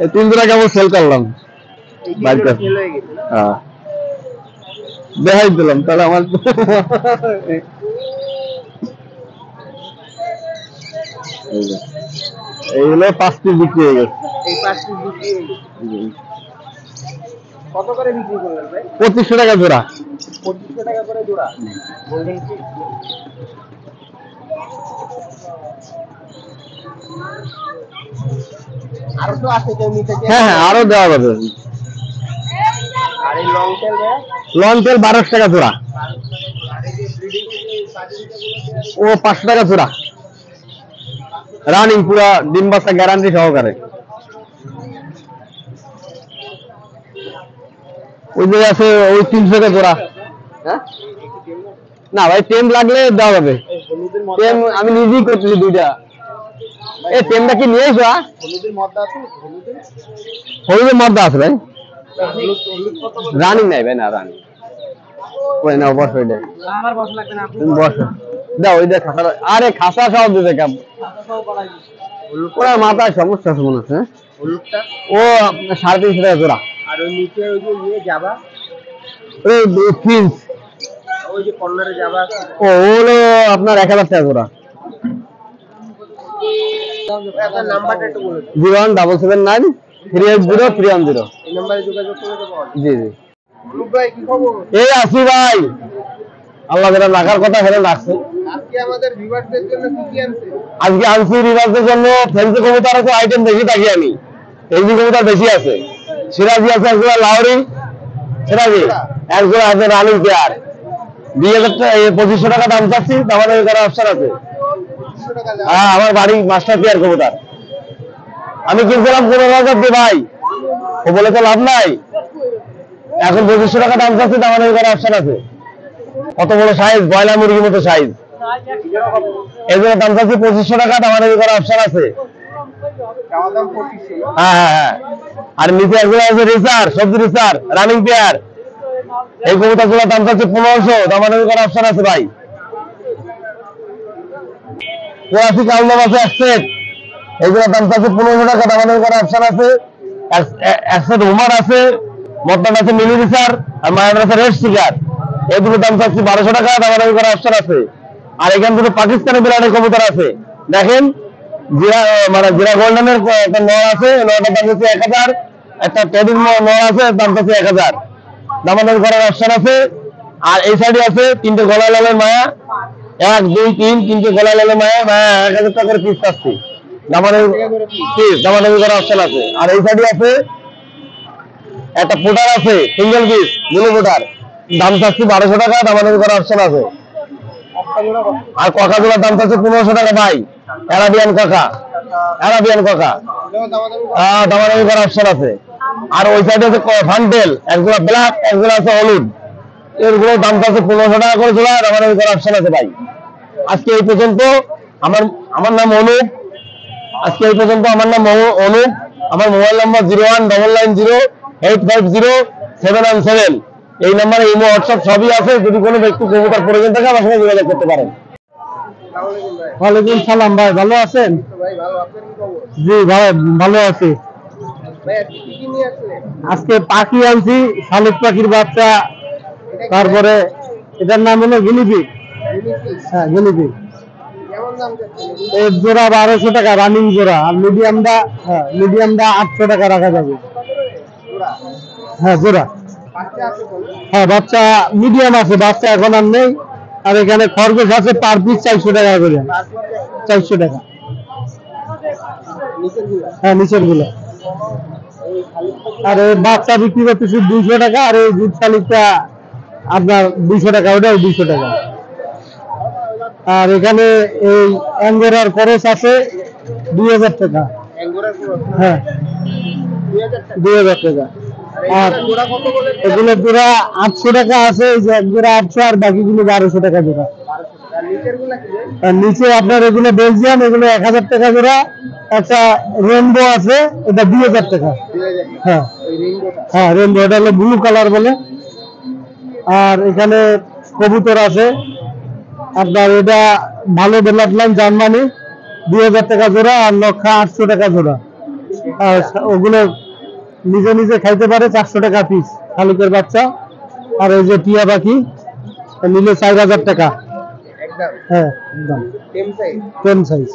এই 3 জোড়া কেমন সেল করলাম বাড়িতে। সেল হয়ে গেছে না? হ্যাঁ দেখাই দিলাম তাহলে আমার। এইগুলো 5 পিস বিক্রি হয়ে গেছে। এই 5 পিস বিক্রি হয়ে গেছে। কত করে বিক্রি করলেন ভাই? 2500 টাকা জোড়া। 2500 টাকা করে জোড়া গোল্ডেন কি? আরো তো আছে কেউ নিতে চায়? হ্যাঁ হ্যাঁ আরো দেওয়া যাবে। আর এই লং টেল ভাই? লং টেল 1200 টাকা জোড়া। আর এই যে ব্রিডিং ও 500 টাকা জোড়া। রানিং পুরা ডিম বাচ্চা গ্যারান্টি সহকারে। ওই যে আছে ওই 300 টাকা জোড়া। হ্যাঁ না ভাই, টেম লাগলে দেওয়া যাবে। টেম আমি নিজেই করতেছি দুইটা। এই টেমটা কি নিয়ে এসো? হলুদের মদ্দা আছে? হলুদের মর্দা আছে ভাই। হলুদ কত করে? রানিং নাই ভাই, না রানিং। ওই না বস, ওই দেখ আমার বস লাগবে না, আপনি বস দাও। ওই দেখ খাসা, আরে খাসা সহ দিতে কাম। সহ বাড়াই দিন। হলুদ ওরা মাথায় সমস্যা আছে মনে হচ্ছে। হলুদটা? ও আপনার 350 টাকা জোড়া। আর ওই নিচে ওই যে জাবা? ওই প্রিন্স, ওই যে কর্নারে জাবা আছে? ও হলো আপনার 1000 টাকা জোড়া। আপনার নাম্বারটা একটু বলে দিন। 01779380310। এই নম্বরে যোগাযোগ করে দেবো। জি জি। হলুদ ভাই কি খবর? এই আছি ভাই, আল্লাহ যেটা রাখার কথা সেটা রাখছে। আজকে আমাদের ভিউয়ারদের জন্য কি কি আনছে? আজকে আনছি রিভার্সের জন্য ফ্যান্সি কবুতর আছে, আইটেম বেশি থাকি আমি। ফ্যান্সি কবুতর বেশি আছে। সিরাজি আছে একজোড়া, লাহোরি সিরাজি একজোড়া আছে, রানিং পেয়ার 2000 টাকা, 2500 টাকা দাম চাচ্ছি। আমাদের এখানে অপশন আছে। 2500 টাকা হ্যাঁ আমার বাড়ি মাস্টার পেয়ার কবুতর। আমি কিনছিলাম 15,000 দিয়ে ভাই, ও বলে তো লাভ নাই। এখন 2500 টাকা দাম চাচ্ছি, দামাদামি করার অপশন আছে। কত বড় সাইজ, ব্রয়লার মুরগির মতো সাইজ, এগুলো দাম চাচ্ছি 2500 টাকা, দামাদামি করার অপশন আছে। হ্যাঁ হ্যাঁ হ্যাঁ। আর নিচে এগুলো আছে রিসার, সবজি রিসার, রানিং পেয়ার, এই কবুতরগুলোর দাম চাচ্ছি 1500, দামাদামি করার অপশন আছে ভাই। কোয়াসি কালদম আছে একসেট, এইগুলোর দাম চাচ্ছি 1500 টাকা, দামাদামি করার অপশন আছে। একসেট হুমার আছে, মটন আছে মিলি রিসার, আর মায়ের আছে রেড সিগার, এগুলোর দাম চাচ্ছি 1200 টাকা, দামাদামি করার অপশন আছে। আর এখান থেকে পাকিস্তানি ব্র্যান্ডের কবুতর আছে, দেখেন জিরা গোল্ডেনের একটা নর আছে, নরটার দাম হচ্ছে 1000, একটা টেডির নর আছে, দাম হচ্ছে 1000, দামাদামি করার অপশন আছে। আর এই সাইডে আছে 3টে গলা লালের মায়া, 1 2 3 3টে গলা লালের মায়া, 1000 টাকা করে পিস পাচ্ছি, দামাদামি করার অপশন আছে। আর এই সাইডে আছে একটা পোটার আছে, সিঙ্গেল পিস ব্লু পোটার, দাম চাচ্ছি 1200 টাকা, দামাদামি করার অপশন আছে। আর ককাগুলোর দাম চাচ্ছে 1500 টাকা ভাই, অ্যারাবিয়ান কাকা, দামাদামি করার অপশন আছে। আর ওই সাইডে আছে ফান্টেল, একগুলো ব্ল্যাক, একগুলো আছে হলুদ, এরগুলোর দাম চাচ্ছে 1500 টাকা করে জোড়া, দামাদামি করার অপশন আছে ভাই। আজকে এই পর্যন্ত। আমার নাম অনুপ, আজকে এই পর্যন্ত। আমার নাম অনুপ, আমার মোবাইল নাম্বার 0199850717, এই নাম্বারে ইমো হোয়াটসঅ্যাপ সবই আছে। যদি কোনো ব্যক্তি কবুতর প্রয়োজন থাকে আমার সঙ্গে যোগাযোগ করতে পারেন। ওয়ালাইকুম সালাম ভাই, ভালো আছেন? জি ভাই ভালো আছি। আজকে পাখি আনছি, শালিক পাখির বাচ্চা, তারপরে এটার নাম হলো গিনিপিগ। হ্যাঁ গিনিপিগ, এর জোড়া 1200 টাকা রানিং জোড়া, আর মিডিয়ামটা 800 টাকা রাখা যাবে। হ্যাঁ জোড়া, হ্যাঁ বাচ্চা মিডিয়াম আছে, বাচ্চা এখন আর নেই। আর এখানে খরগোশ আছে পার পিস 400 টাকা করে, 400 টাকা। হ্যাঁ নিচের গুলো। আর এই বাচ্চা বিক্রি করতেছি 200 টাকা, আর এই দুধ শালিকটা আপনার 200 টাকা, ওটাও 200 টাকা। আর এখানে এই অ্যাঙ্গোরার খরচ আছে 2000 টাকা। হ্যাঁ 2000 টাকা। আর এগুলো জোড়া 800 টাকা আছে, এই যে এক জোড়া 800, আর বাকিগুলো 1200 টাকা জোড়া। আর নিচে আপনার এগুলো বেলজিয়াম, এগুলো 1000 টাকা জোড়া। একটা রেনবো আছে, এটা 2000 টাকা। হ্যাঁ হ্যাঁ রেনবো, এটা হলো ব্লু কালার বলে। আর এখানে কবুতর আছে আপনার, এটা ভালো ডেভেলপমেন্ট জার্মানি, 2000 টাকা জোড়া, আর লক্ষা 800 টাকা জোড়া। আর ওগুলো নিজে নিজে খাইতে পারে, 400 টাকা পিস শালিকের বাচ্চা। আর এই যে টিয়া পাখি নিলে 4000 টাকা। হ্যাঁ একদম সেম সাইজ,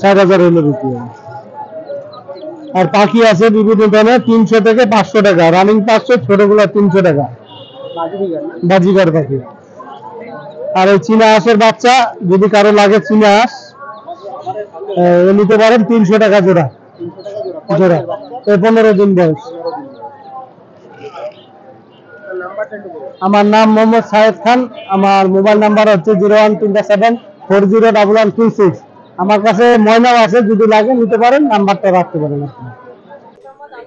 4000 হলে বিক্রি হবে। আর পাখি আছে বিভিন্ন ধরনের, 300 থেকে 500 টাকা, রানিং 500, ছোটগুলো 300 টাকা, বাজিগার পাখি। আর এই চীনা হাঁসের বাচ্চা যদি কারো লাগে, চীনা হাঁস নিতে পারেন, 300 টাকা জোড়া। 15 দিন বয়স। আমার নাম মোহাম্মদ সাহেদ খান, আমার মোবাইল নাম্বার হচ্ছে 01374011126। আমার কাছে ময়নাও আছে, যদি লাগে নিতে পারেন, নাম্বারটা রাখতে পারেন আপনি।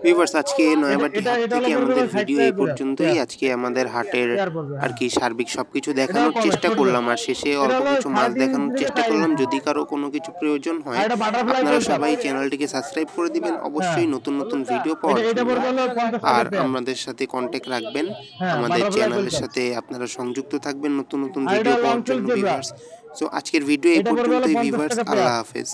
ভিউয়ার্স, আজকে নয়াবাটি হাট থেকে আমাদের ভিডিও এই পর্যন্তই। আজকে আমাদের হাটের আর কি সার্বিক সবকিছু দেখানোর চেষ্টা করলাম, আর শেষে অল্প কিছু মাছ দেখানোর চেষ্টা করলাম। যদি কারো কোনো কিছু প্রয়োজন হয়, আপনারা সবাই চ্যানেলটিকে সাবস্ক্রাইব করে দিবেন, অবশ্যই নতুন নতুন ভিডিও পাওয়ার জন্য। আর আমাদের সাথে কন্ট্যাক্ট রাখবেন, আমাদের চ্যানেলের সাথে আপনারা সংযুক্ত থাকবেন নতুন নতুন ভিডিও পাওয়ার জন্য ভিউয়ার্স। সো আজকের ভিডিও এই পর্যন্তই ভিউয়ার্স, আল্লাহ হাফেজ।